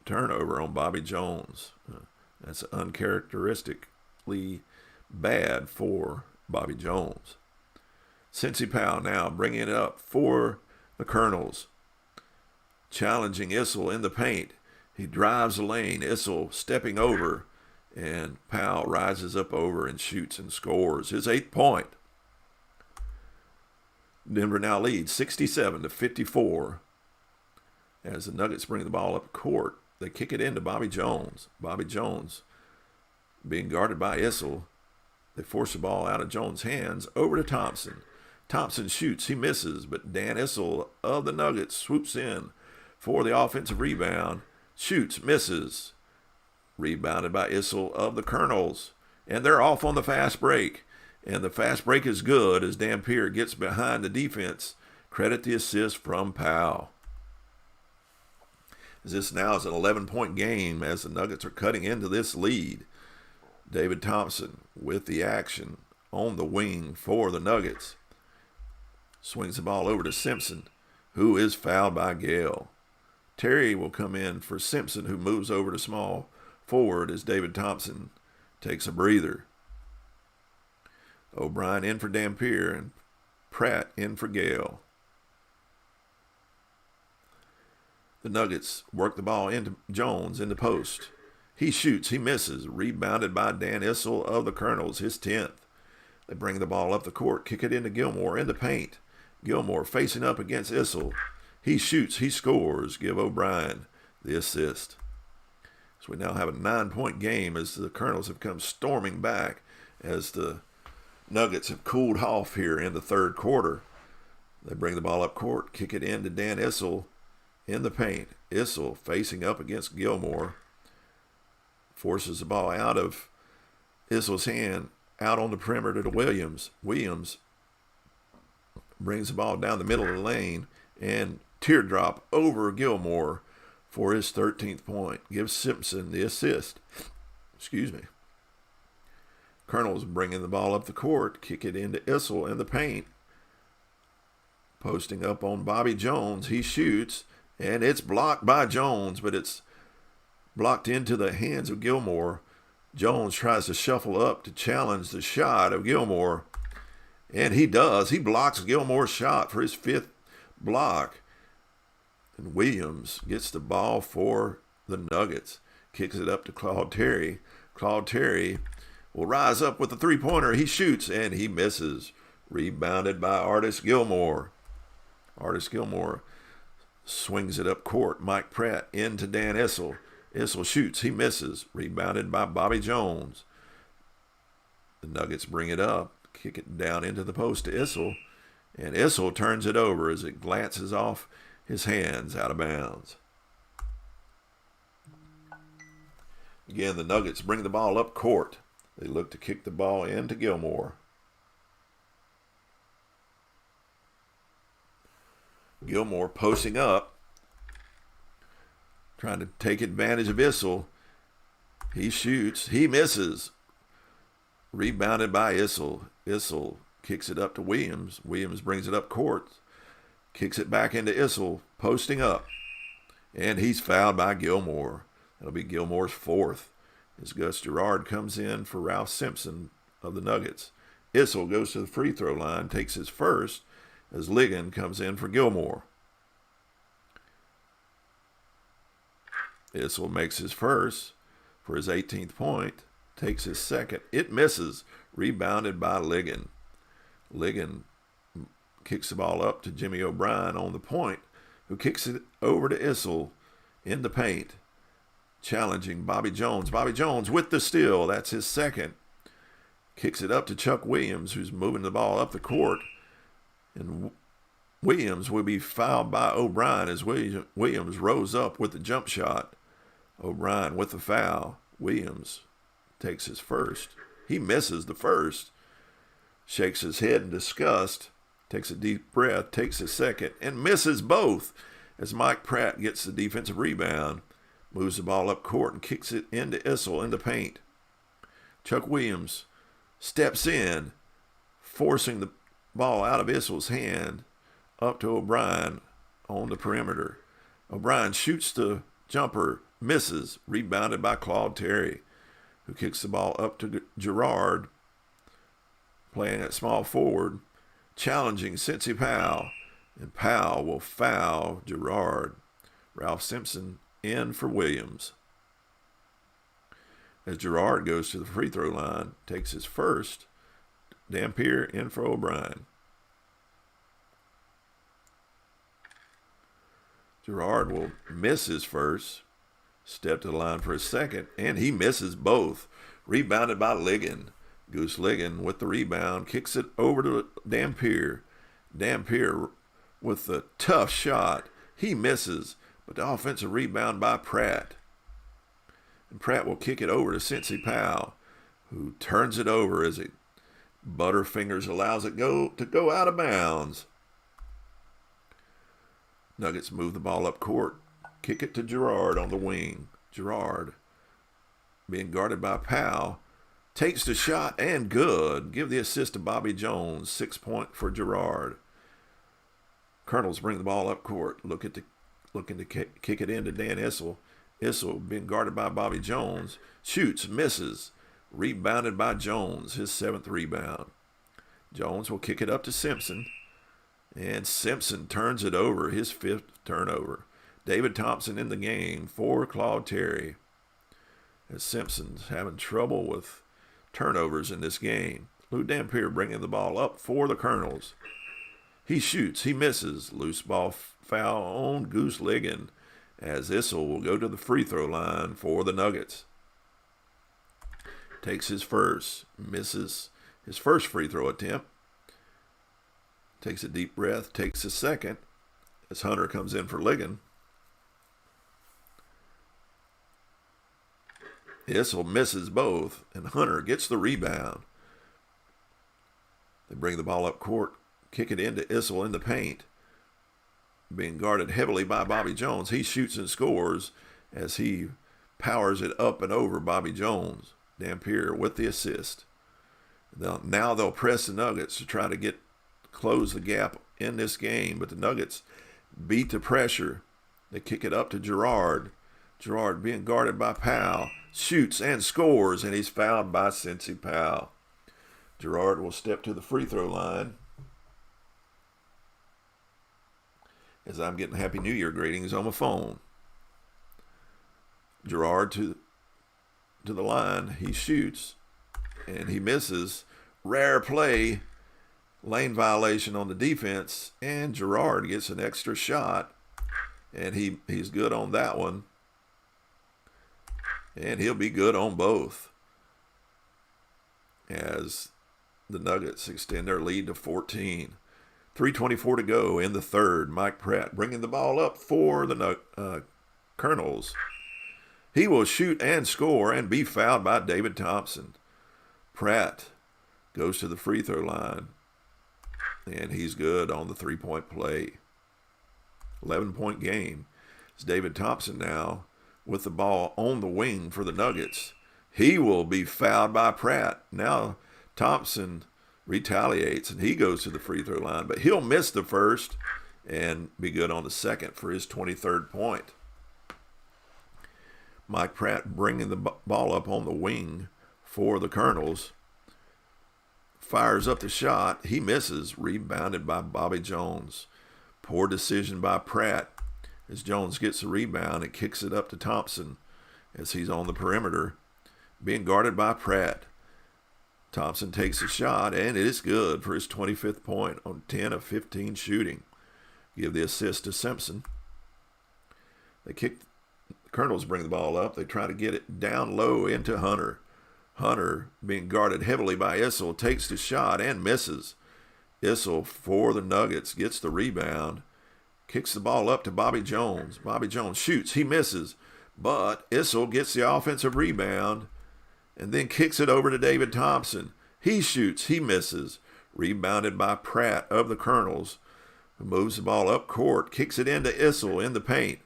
turnover on Bobby Jones. That's uncharacteristically bad for Bobby Jones. Cincy Powell now bringing it up for the Colonels. Challenging Issel in the paint. He drives the lane. Issel stepping over, and Powell rises up over and shoots and scores his 8th point. Denver now leads 67-54 as the Nuggets bring the ball up court. They kick it into Bobby Jones. Bobby Jones being guarded by Issel. They force the ball out of Jones' hands over to Thompson. Thompson shoots. He misses, but Dan Issel of the Nuggets swoops in for the offensive rebound. Shoots, misses. Rebounded by Issel of the Colonels. And they're off on the fast break. And the fast break is good as Dampier gets behind the defense. Credit the assist from Powell. This now is an 11-point game as the Nuggets are cutting into this lead. David Thompson with the action on the wing for the Nuggets. Swings the ball over to Simpson, who is fouled by Gale. Terry will come in for Simpson, who moves over to small forward as David Thompson takes a breather. O'Brien in for Dampier and Pratt in for Gale. The Nuggets work the ball into Jones in the post. He shoots, he misses. Rebounded by Dan Issel of the Colonels, his 10th. They bring the ball up the court, kick it into Gilmore in the paint. Gilmore facing up against Issel. He shoots, he scores. Give O'Brien the assist. So we now have a 9-point game as the Colonels have come storming back as the Nuggets have cooled off here in the 3rd quarter. They bring the ball up court, kick it into Dan Issel in the paint. Issel facing up against Gilmore. Forces the ball out of Issel's hand, out on the perimeter to Williams. Williams brings the ball down the middle of the lane and teardrop over Gilmore for his 13th point. Gives Simpson the assist. Colonel's bringing the ball up the court, kick it into Issel in the paint. Posting up on Bobby Jones. He shoots, and it's blocked by Jones, but it's blocked into the hands of Gilmore. Jones tries to shuffle up to challenge the shot of Gilmore, and he does. He blocks Gilmore's shot for his 5th block. And Williams gets the ball for the Nuggets. Kicks it up to Claude Terry. Claude Terry will rise up with the 3-pointer. He shoots, and he misses. Rebounded by Artis Gilmore. Artis Gilmore swings it up court. Mike Pratt into Dan Issel. Issel shoots. He misses. Rebounded by Bobby Jones. The Nuggets bring it up. Kick it down into the post to Issel. And Issel turns it over as it glances off his hands out of bounds. Again, the Nuggets bring the ball up court. They look to kick the ball into Gilmore. Gilmore posting up, trying to take advantage of Issel. He shoots. He misses. Rebounded by Issel. Issel kicks it up to Williams. Williams brings it up court. Kicks it back into Issel, posting up. And he's fouled by Gilmore. That'll be Gilmore's fourth. As Gus Gerard comes in for Ralph Simpson of the Nuggets. Issel goes to the free throw line, takes his first, as Ligon comes in for Gilmore. Issel makes his first for his 18th point, takes his second. It misses, rebounded by Ligon. Ligon kicks the ball up to Jimmy O'Brien on the point, who kicks it over to Issel in the paint, challenging Bobby Jones. Bobby Jones with the steal. That's his second. Kicks it up to Chuck Williams, who's moving the ball up the court. And Williams will be fouled by O'Brien as Williams rose up with the jump shot. O'Brien with the foul. Williams takes his first. He misses the first. Shakes his head in disgust. Takes a deep breath. Takes his second. And misses both as Mike Pratt gets the defensive rebound. Moves the ball up court and kicks it into Issel in the paint. Chuck Williams steps in, forcing the ball out of Issel's hand up to O'Brien on the perimeter. O'Brien shoots the jumper, misses, rebounded by Claude Terry, who kicks the ball up to Gerard, playing at small forward, challenging Cincy Powell, and Powell will foul Gerard. Ralph Simpson in for Williams. As Gerard goes to the free throw line, takes his first, Dampier in for O'Brien. Gerard will miss his first, step to the line for his second, and he misses both. Rebounded by Ligon. Goose Ligon with the rebound, kicks it over to Dampier. Dampier with the tough shot. He misses, but the offensive rebound by Pratt. And Pratt will kick it over to Cincy Powell, who turns it over as it Butterfingers allows it to go out of bounds. Nuggets move the ball up court. Kick it to Gerard on the wing. Gerard, being guarded by Powell, takes the shot and good. Give the assist to Bobby Jones. 6 point for Gerard. Colonels bring the ball up court. Looking to kick it into Dan Issel. Issel being guarded by Bobby Jones. Shoots, misses. Rebounded by Jones, his 7th rebound. Jones will kick it up to Simpson. And Simpson turns it over, his 5th turnover. David Thompson in the game for Claude Terry. As Simpson's having trouble with turnovers in this game. Lou Dampier bringing the ball up for the Colonels. He shoots, he misses. Loose ball foul on Goose Ligon, as Issel will go to the free throw line for the Nuggets. Takes his first, misses his first free throw attempt. Takes a deep breath, takes his second, as Hunter comes in for Ligon. Issel misses both, and Hunter gets the rebound. They bring the ball up court, kick it into Issel in the paint. Being guarded heavily by Bobby Jones. He shoots and scores as he powers it up and over Bobby Jones. Dampier with the assist. Now they'll press the Nuggets to try to close the gap in this game, but the Nuggets beat the pressure. They kick it up to Gerard. Gerard being guarded by Powell. Shoots and scores, and he's fouled by Cincy Powell. Gerard will step to the free throw line. As I'm getting Happy New Year greetings on my phone. Gerard to the line. He shoots, and he misses. Rare play. Lane violation on the defense, and Gerard gets an extra shot, and he's good on that one. And he'll be good on both as the Nuggets extend their lead to 14. 3:24 to go in the third. Mike Pratt bringing the ball up for the Colonels. He will shoot and score and be fouled by David Thompson. Pratt goes to the free throw line, and he's good on the 3-point play. 11-point game. It's David Thompson now with the ball on the wing for the Nuggets. He will be fouled by Pratt. Now Thompson retaliates and he goes to the free throw line, but he'll miss the first and be good on the second for his 23rd point. Mike Pratt bringing the ball up on the wing for the Colonels. Fires up the shot. He misses. Rebounded by Bobby Jones. Poor decision by Pratt as Jones gets the rebound and kicks it up to Thompson as he's on the perimeter, being guarded by Pratt. Thompson takes a shot, and it is good for his 25th point on 10 of 15 shooting. Give the assist to Simpson. The Colonels bring the ball up. They try to get it down low into Hunter. Hunter, being guarded heavily by Issel, takes the shot and misses. Issel for the Nuggets gets the rebound, kicks the ball up to Bobby Jones. Bobby Jones shoots. He misses, but Issel gets the offensive rebound and then kicks it over to David Thompson. He shoots. He misses. Rebounded by Pratt of the Colonels, who moves the ball up court, kicks it into Issel in the paint.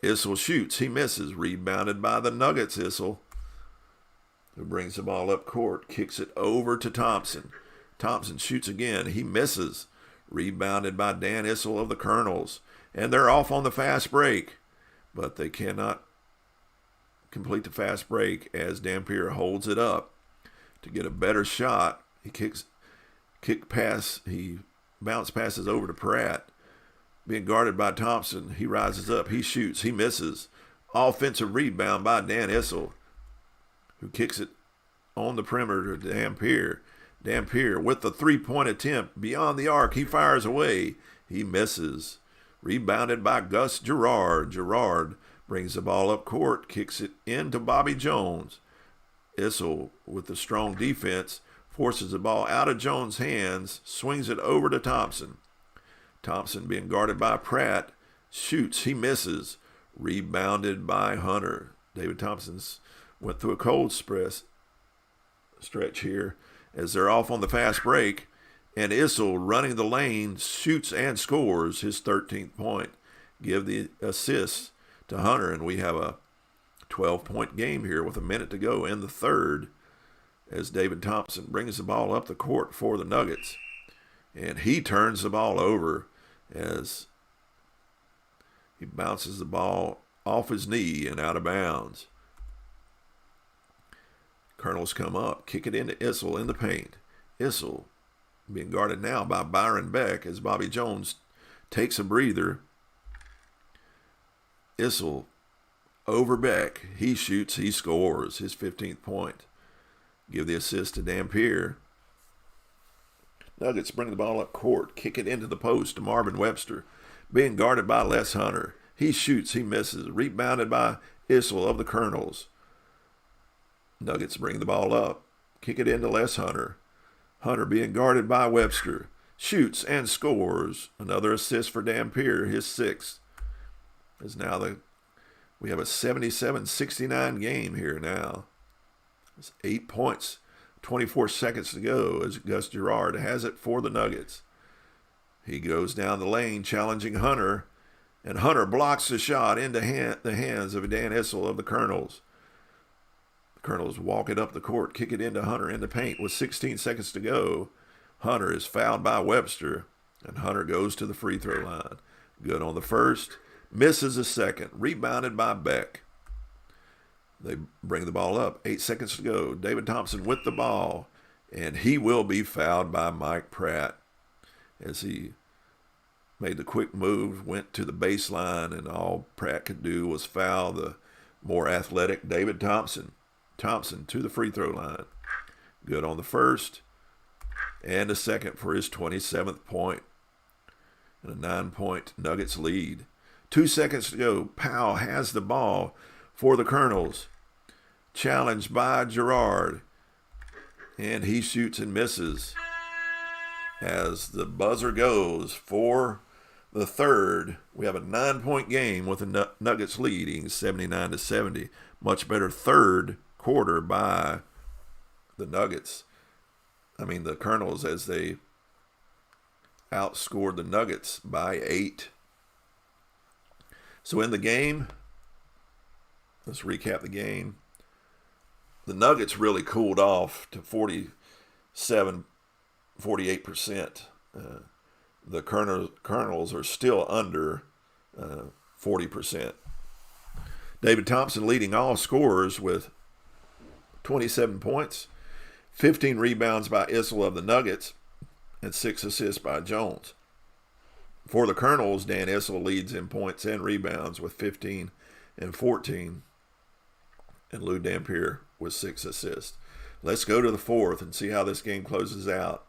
Issel shoots. He misses. Rebounded by the Nuggets. Issel, who brings the ball up court, kicks it over to Thompson. Thompson shoots again. He misses. Rebounded by Dan Issel of the Colonels. And they're off on the fast break. But they cannot complete the fast break as Dampier holds it up to get a better shot. He bounce passes over to Pratt. Being guarded by Thompson. He rises up. He shoots. He misses. Offensive rebound by Dan Issel, who kicks it on the perimeter to Dampier. Dampier with the three-point attempt beyond the arc. He fires away. He misses. Rebounded by Gus Gerard. Gerard brings the ball up court, kicks it into Bobby Jones. Issel, with the strong defense, forces the ball out of Jones' hands, swings it over to Thompson. Thompson, being guarded by Pratt, shoots. He misses. Rebounded by Hunter. David Thompson's went through a cold stretch here as they're off on the fast break, and Issel, running the lane, shoots and scores his 13th point. Give the assist to Hunter, and we have a 12-point game here with a minute to go in the third as David Thompson brings the ball up the court for the Nuggets, and he turns the ball over as he bounces the ball off his knee and out of bounds. Colonels come up, kick it into Issel in the paint. Issel being guarded now by Byron Beck as Bobby Jones takes a breather. Issel over Beck. He shoots. He scores his 15th point. Give the assist to Dampier. Nuggets bring the ball up court, kick it into the post to Marvin Webster, being guarded by Les Hunter. He shoots. He misses. Rebounded by Issel of the Colonels. Nuggets bring the ball up, kick it into Les Hunter. Hunter being guarded by Webster. Shoots and scores. Another assist for Dampier, his 6th. As now we have a 77-69 game here now. It's 8 points, 24 seconds to go as Gus Gerard has it for the Nuggets. He goes down the lane challenging Hunter, and Hunter blocks the shot into the hands of Dan Issel of the Colonels. Colonels walk it up the court, kick it into Hunter in the paint with 16 seconds to go. Hunter is fouled by Webster, and Hunter goes to the free throw line. Good on the first, misses the second, rebounded by Beck. They bring the ball up, 8 seconds to go. David Thompson with the ball, and he will be fouled by Mike Pratt as he made the quick move, went to the baseline, and all Pratt could do was foul the more athletic David Thompson. Thompson to the free throw line. Good on the first and a second for his 27th point. And a 9-point Nuggets lead. 2 seconds to go. Powell has the ball for the Colonels. Challenged by Gerard. And he shoots and misses. As the buzzer goes for the third, we have a 9-point game with the Nuggets leading 79-70. Much better third quarter by the Colonels, as they outscored the Nuggets by 8. So in the game, let's recap the game. The Nuggets really cooled off to 48%. The Colonels are still under 40%. David Thompson leading all scorers with 27 points, 15 rebounds by Issel of the Nuggets, and 6 assists by Jones. For the Colonels, Dan Issel leads in points and rebounds with 15 and 14, and Lou Dampier with 6 assists. Let's go to the fourth and see how this game closes out.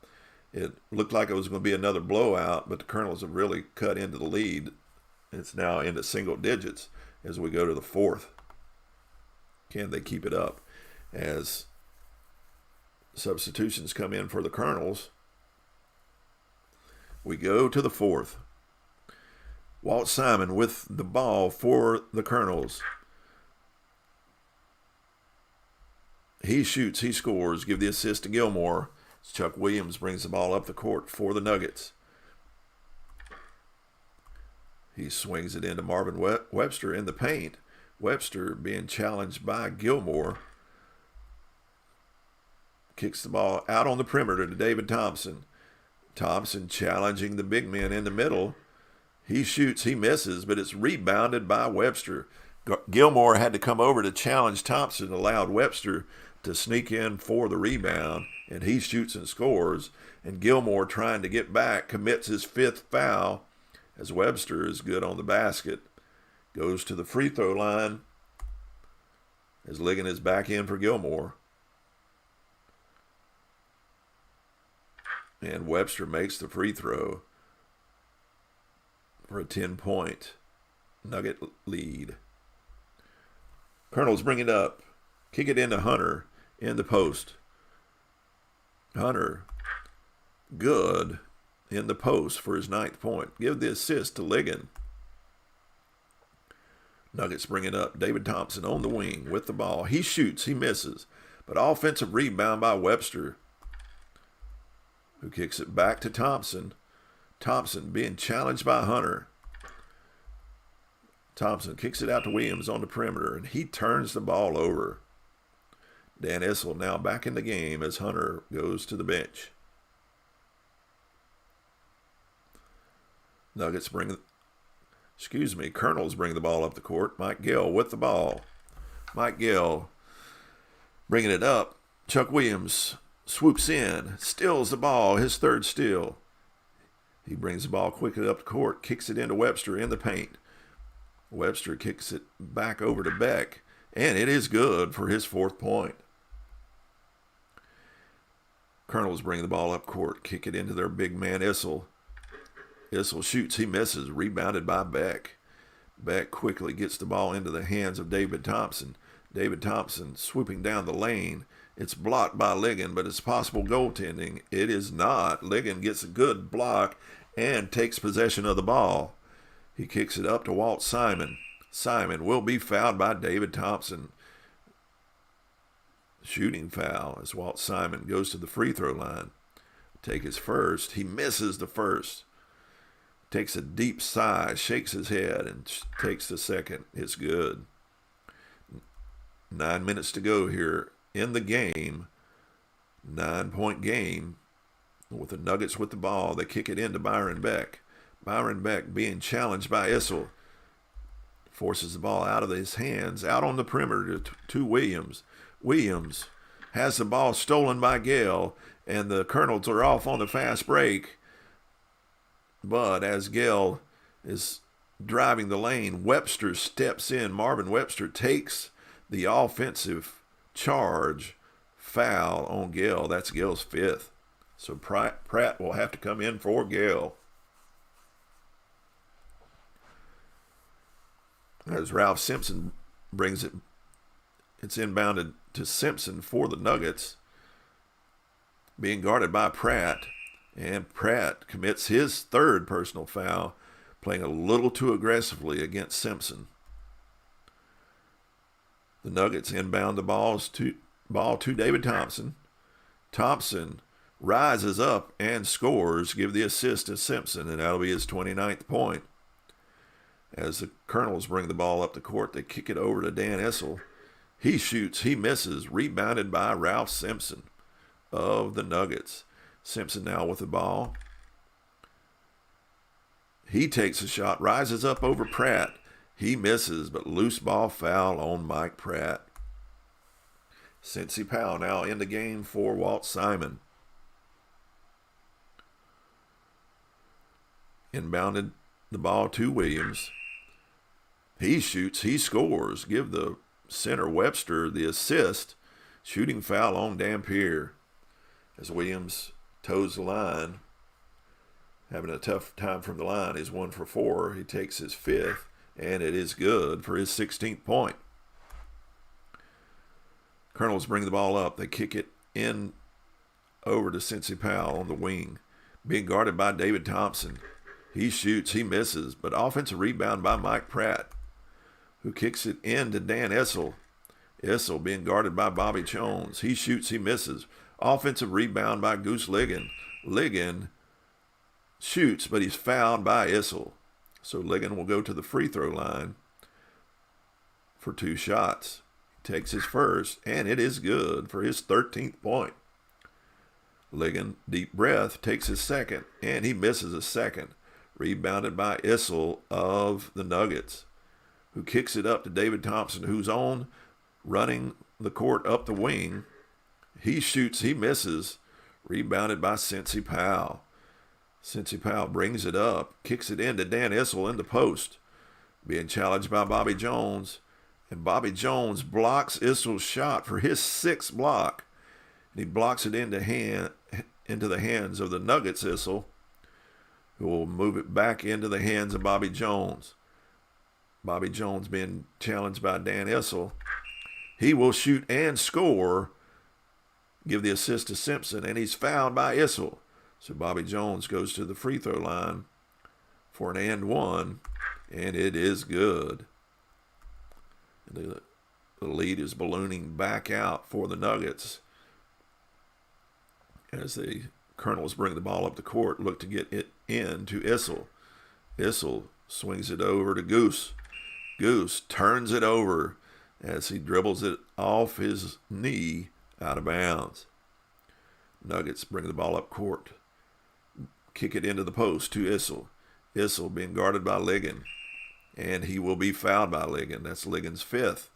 It looked like it was going to be another blowout, but the Colonels have really cut into the lead. It's now into single digits as we go to the fourth. Can they keep it up? As substitutions come in for the Colonels, we go to the fourth. Walt Simon with the ball for the Colonels. He shoots, he scores, give the assist to Gilmore. Chuck Williams brings the ball up the court for the Nuggets. He swings it into Marvin Webster in the paint. Webster being challenged by Gilmore. Kicks the ball out on the perimeter to David Thompson. Thompson challenging the big men in the middle. He shoots, he misses, but it's rebounded by Webster. Gilmore had to come over to challenge Thompson, allowed Webster to sneak in for the rebound, and he shoots and scores. And Gilmore, trying to get back, commits his 5th foul as Webster is good on the basket. Goes to the free throw line as Ligon is back in for Gilmore. And Webster makes the free throw for a 10-point Nugget lead. Colonels bring it up. Kick it into Hunter in the post. Hunter, good in the post for his 9th point. Give the assist to Ligon. Nuggets bring it up. David Thompson on the wing with the ball. He shoots, he misses. But offensive rebound by Webster, who kicks it back to Thompson. Thompson being challenged by Hunter. Thompson kicks it out to Williams on the perimeter, and he turns the ball over. Dan Issel now back in the game as Hunter goes to the bench. Colonels bring the ball up the court. Mike Gill with the ball. Mike Gill bringing it up. Chuck Williams swoops in, steals the ball, his 3rd steal. He brings the ball quickly up the court, kicks it into Webster in the paint. Webster kicks it back over to Beck, and it is good for his 4th point. Colonels bring the ball up court, kick it into their big man Issel. Issel shoots, he misses, rebounded by Beck. Beck quickly gets the ball into the hands of David Thompson. David Thompson swooping down the lane. It's blocked by Ligon, but it's possible goaltending. It is not. Ligon gets a good block and takes possession of the ball. He kicks it up to Walt Simon. Simon will be fouled by David Thompson. Shooting foul as Walt Simon goes to the free throw line. Take his first. He misses the first. Takes a deep sigh, shakes his head, and takes the second. It's good. 9 minutes to go here in the game. 9-point game. With the Nuggets with the ball, they kick it into Byron Beck. Byron Beck being challenged by Issel. Forces the ball out of his hands, out on the perimeter to Williams. Williams has the ball stolen by Gale, and the Colonels are off on the fast break. But as Gale is driving the lane, Webster steps in. Marvin Webster takes the offensive charge, foul on Gale. That's Gale's 5th. So Pratt will have to come in for Gale. As Ralph Simpson brings it, it's inbounded to Simpson for the Nuggets, being guarded by Pratt. And Pratt commits his 3rd personal foul, playing a little too aggressively against Simpson. The Nuggets inbound the ball to David Thompson. Thompson rises up and scores, give the assist to Simpson, and that'll be his 29th point. As the Colonels bring the ball up the court, they kick it over to Dan Issel. He shoots, he misses, rebounded by Ralph Simpson of the Nuggets. Simpson now with the ball. He takes a shot, rises up over Pratt. He misses, but loose ball foul on Mike Pratt. Cincy Powell now in the game for Walt Simon. Inbounded the ball to Williams. He shoots, he scores. Give the center Webster the assist. Shooting foul on Dampier as Williams toes the line. Having a tough time from the line. He's 1 for 4. He takes his 5th, and it is good for his 16th point. Colonels bring the ball up. They kick it in over to Cincy Powell on the wing. Being guarded by David Thompson. He shoots, he misses, but offensive rebound by Mike Pratt, who kicks it in to Dan Issel. Issel being guarded by Bobby Jones. He shoots, he misses. Offensive rebound by Goose Ligon. Ligon shoots, but he's fouled by Issel. So Ligon will go to the free throw line for 2 shots. He takes his first, and it is good for his 13th point. Ligon, deep breath, takes his second, and he misses a second. Rebounded by Issel of the Nuggets, who kicks it up to David Thompson, who's on running the court up the wing. He shoots, he misses. Rebounded by Cincy Powell. Cincy Powell brings it up, kicks it in to Dan Issel in the post. Being challenged by Bobby Jones. And Bobby Jones blocks Issel's shot for his 6th block. And he blocks it into the hands of the Nuggets Issel, who will move it back into the hands of Bobby Jones. Bobby Jones being challenged by Dan Issel. He will shoot and score, give the assist to Simpson, and he's fouled by Issel. So Bobby Jones goes to the free throw line for an and one, and it is good. The lead is ballooning back out for the Nuggets as the Colonels bring the ball up the court, look to get it in to Issel. Issel swings it over to Goose. Goose turns it over as he dribbles it off his knee out of bounds. Nuggets bring the ball up court. Kick it into the post to Issel. Issel being guarded by Ligon. And he will be fouled by Ligon. That's Ligon's 5th.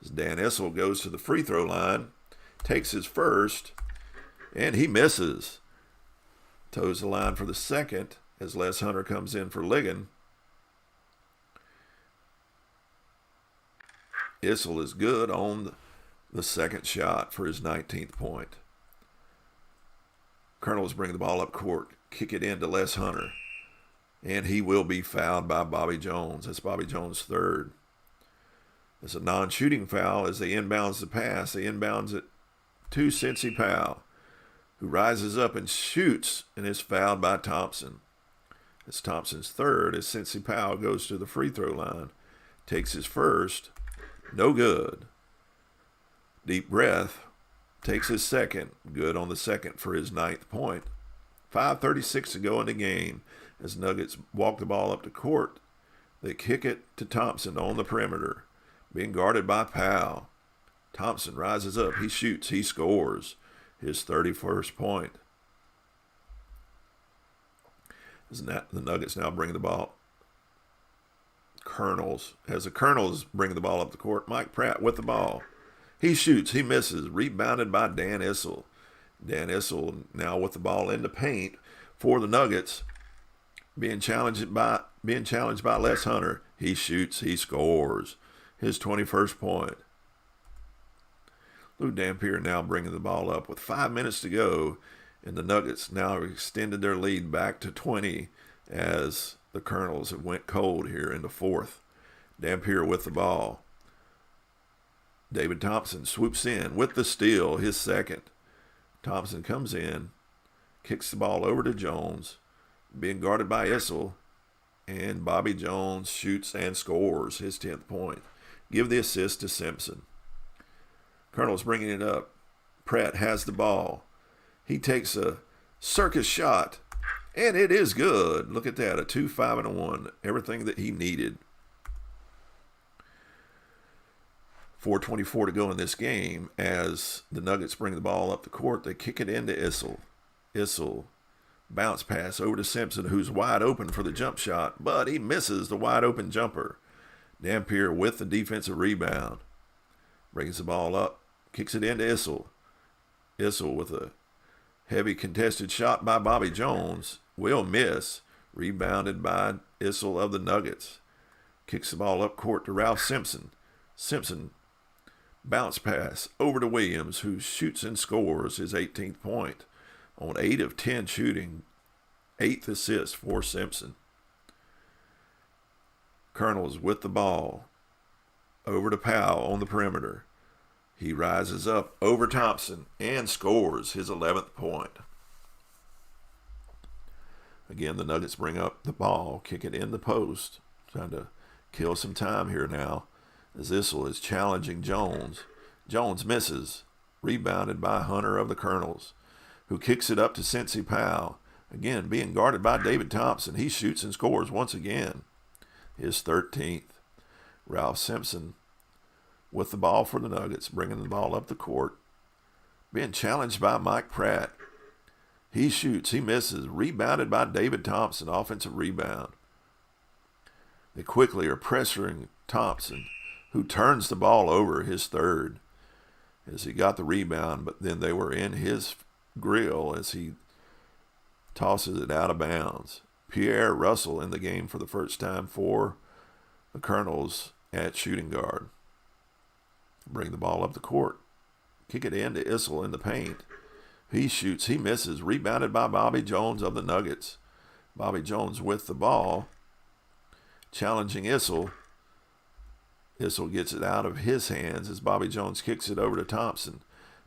As Dan Issel goes to the free throw line, takes his first, and he misses. Toes the line for the second as Les Hunter comes in for Ligon. Issel is good on the second shot for his 19th point. Colonels bring the ball up court, kick it in to Les Hunter, and he will be fouled by Bobby Jones. That's Bobby Jones' 3rd. It's a non-shooting foul as they inbounds the pass. They inbounds it to Cincy Powell, who rises up and shoots and is fouled by Thompson. It's Thompson's 3rd as Cincy Powell goes to the free throw line, takes his first, no good. Deep breath, takes his second, good on the second for his 9th point. 5:36 to go in the game as Nuggets walk the ball up the court. They kick it to Thompson on the perimeter, being guarded by Powell. Thompson rises up, he shoots, he scores his 31st point. The Nuggets now bring the ball. As the Colonels bring the ball up the court, Mike Pratt with the ball. He shoots, he misses, rebounded by Dan Issel. Dan Issel now with the ball in the paint for the Nuggets, being challenged by Les Hunter. He shoots, he scores his 21st point. Lou Dampier now bringing the ball up with 5 minutes to go, and the Nuggets now extended their lead back to 20 as the Colonels have went cold here in the 4th. Dampier with the ball. David Thompson swoops in with the steal, his 2nd. Thompson comes in, kicks the ball over to Jones, being guarded by Issel, and Bobby Jones shoots and scores his 10th point. Give the assist to Simpson. Colonel's bringing it up. Pratt has the ball. He takes a circus shot, and it is good. Look at that, a 2, 5, and a 1. Everything that he needed. 4:24 to go in this game. As the Nuggets bring the ball up the court, they kick it into Issel. Issel bounce pass over to Simpson, who's wide open for the jump shot, but he misses the wide open jumper. Dampier with the defensive rebound. Brings the ball up, kicks it into Issel. Issel with a heavy contested shot by Bobby Jones. Will miss. Rebounded by Issel of the Nuggets. Kicks the ball up court to Ralph Simpson. Simpson bounce pass over to Williams, who shoots and scores his 18th point on 8 of 10 shooting. 8th assist for Simpson. Colonels with the ball. Over to Powell on the perimeter. He rises up over Thompson and scores his 11th point. Again, the Nuggets bring up the ball, kick it in the post, trying to kill some time here now, as Issel is challenging Jones. Jones misses, rebounded by Hunter of the Colonels, who kicks it up to Cincy Powell. Again, being guarded by David Thompson. He shoots and scores once again, his 13th. Ralph Simpson with the ball for the Nuggets, bringing the ball up the court, being challenged by Mike Pratt. He shoots, he misses, rebounded by David Thompson, offensive rebound. They quickly are pressuring Thompson, who turns the ball over, his third, as he got the rebound, but then they were in his grill as he tosses it out of bounds. Pierre Russell in the game for the first time for the Colonels at shooting guard. Bring the ball up the court. Kick it into Issel in the paint. He shoots, he misses, rebounded by Bobby Jones of the Nuggets. Bobby Jones with the ball, challenging Issel. Issel gets it out of his hands as Bobby Jones kicks it over to Thompson.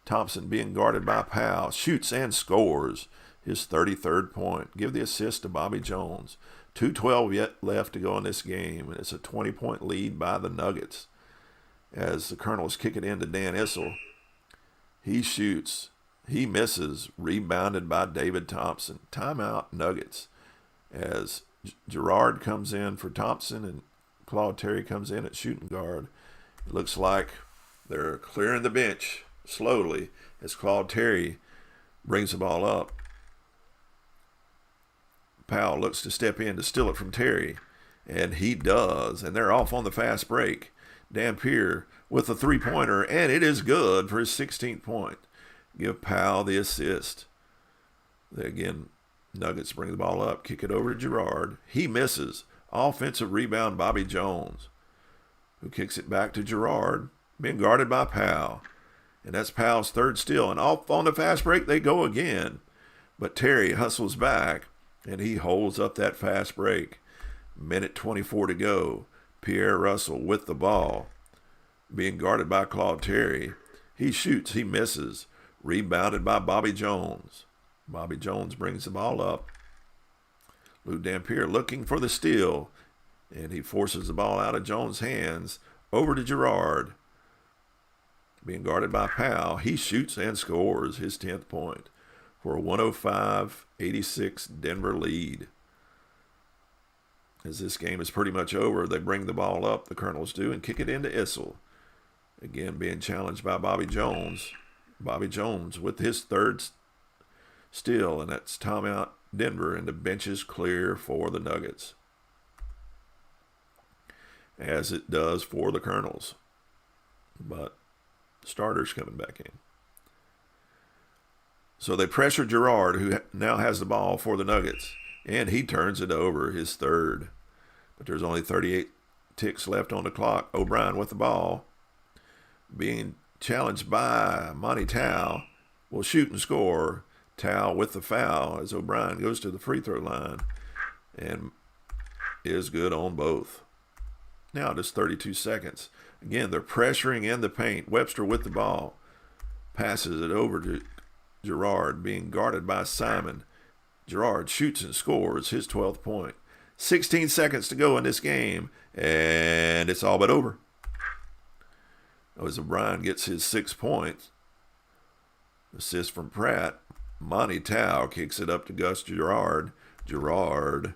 Thompson being guarded by Powell, shoots and scores his 33rd point. Give the assist to Bobby Jones. 2:12 yet left to go in this game, and it's a 20-point lead by the Nuggets. As the Colonels kick it into Dan Issel, he shoots, he misses, rebounded by David Thompson. Timeout Nuggets, as Gerard comes in for Thompson and Claude Terry comes in at shooting guard. It looks like they're clearing the bench slowly as Claude Terry brings the ball up. Powell looks to step in to steal it from Terry, and he does, and they're off on the fast break. Dampier with a three-pointer, and it is good for his 16th point. Give Powell the assist. Again, Nuggets bring the ball up, kick it over to Gerard. He misses. Offensive rebound, Bobby Jones, who kicks it back to Gerard, being guarded by Powell. And that's Powell's third steal. And off on the fast break, they go again. But Terry hustles back, and he holds up that fast break. Minute 24 to go. Pierre Russell with the ball, being guarded by Claude Terry. He shoots, he misses. Rebounded by Bobby Jones. Bobby Jones brings the ball up. Lou Dampier looking for the steal, and he forces the ball out of Jones' hands over to Gerard. Being guarded by Powell, he shoots and scores his 10th point for a 105-86 Denver lead. As this game is pretty much over, they bring the ball up, the Colonels do, and kick it into Issel. Again, being challenged by Bobby Jones. Bobby Jones with his third steal, and that's timeout Denver, and the bench is clear for the Nuggets, as it does for the Colonels. But starters coming back in. So they pressure Gerard, who now has the ball for the Nuggets, and he turns it over, his third. But there's only 38 ticks left on the clock. O'Brien with the ball, being challenged by Monty Tao, will shoot and score. Tao with the foul as O'Brien goes to the free throw line and is good on both. Now just 32 seconds. Again, they're pressuring in the paint. Webster with the ball. Passes it over to Gerard, being guarded by Simon. Gerard shoots and scores his 12th point. 16 seconds to go in this game, and it's all but over. As O'Brien gets his 6 points. Assist from Pratt. Monty Tao kicks it up to Gus Gerard. Gerard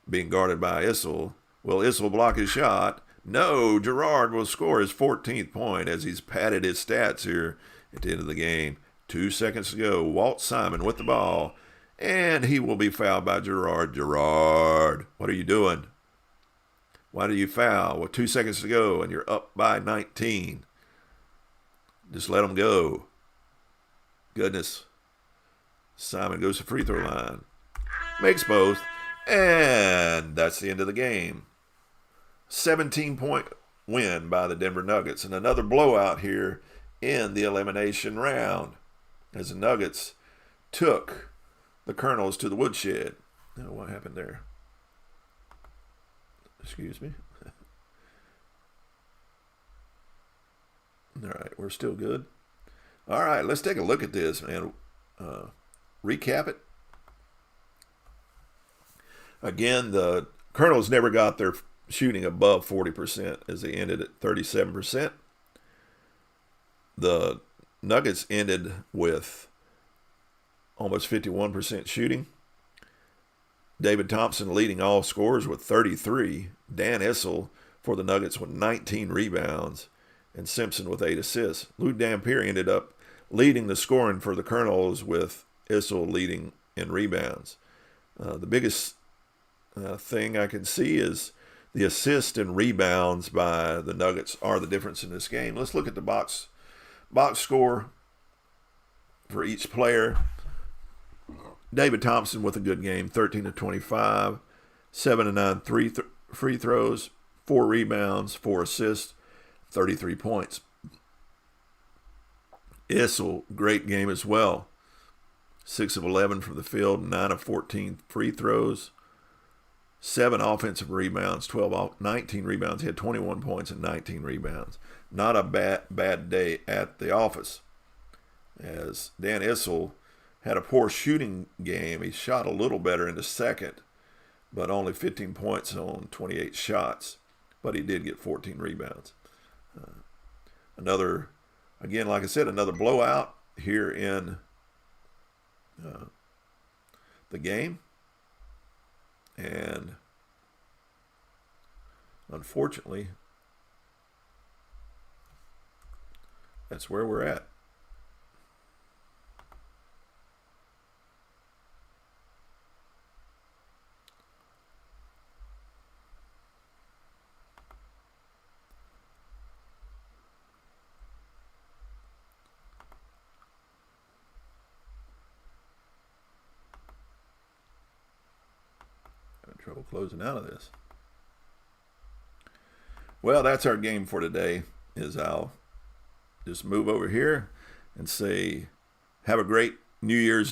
being guarded by Issel. Will Issel block his shot? No, Gerard will score his 14th point as he's padded his stats here at the end of the game. 2 seconds to go. Walt Simon with the ball. And he will be fouled by Gerard. Gerard, what are you doing? Why do you foul? Well, 2 seconds to go, and you're up by 19. Just let him go. Goodness. Simon goes to free throw line. Makes both. And that's the end of the game. 17-point win by the Denver Nuggets. And another blowout here in the elimination round as the Nuggets took the Colonels to the woodshed. Now, what happened there? Excuse me. All right, we're still good. All right, let's take a look at this, man. Recap it. Again, the Colonels never got their shooting above 40% as they ended at 37%. The Nuggets ended with almost 51% shooting. David Thompson leading all scorers with 33. Dan Issel for the Nuggets with 19 rebounds. And Simpson with 8 assists. Lou Dampier ended up leading the scoring for the Colonels with Issel leading in rebounds. The biggest thing I can see is the assist and rebounds by the Nuggets are the difference in this game. Let's look at the box score for each player. David Thompson with a good game, 13 of 25, 7 of 9 free throws, 4 rebounds, 4 assists, 33 points. Issel, great game as well. 6 of 11 from the field, 9 of 14 free throws, 7 offensive rebounds, 19 rebounds. He had 21 points and 19 rebounds. Not a bad day at the office. As Dan Issel had a poor shooting game. He shot a little better in the second, but only 15 points on 28 shots. But he did get 14 rebounds. Another, again, like I said, another blowout here in the game. And unfortunately, that's where we're at. Trouble closing out of this. Well, that's our game for today. Is I'll just move over here and say have a great New Year's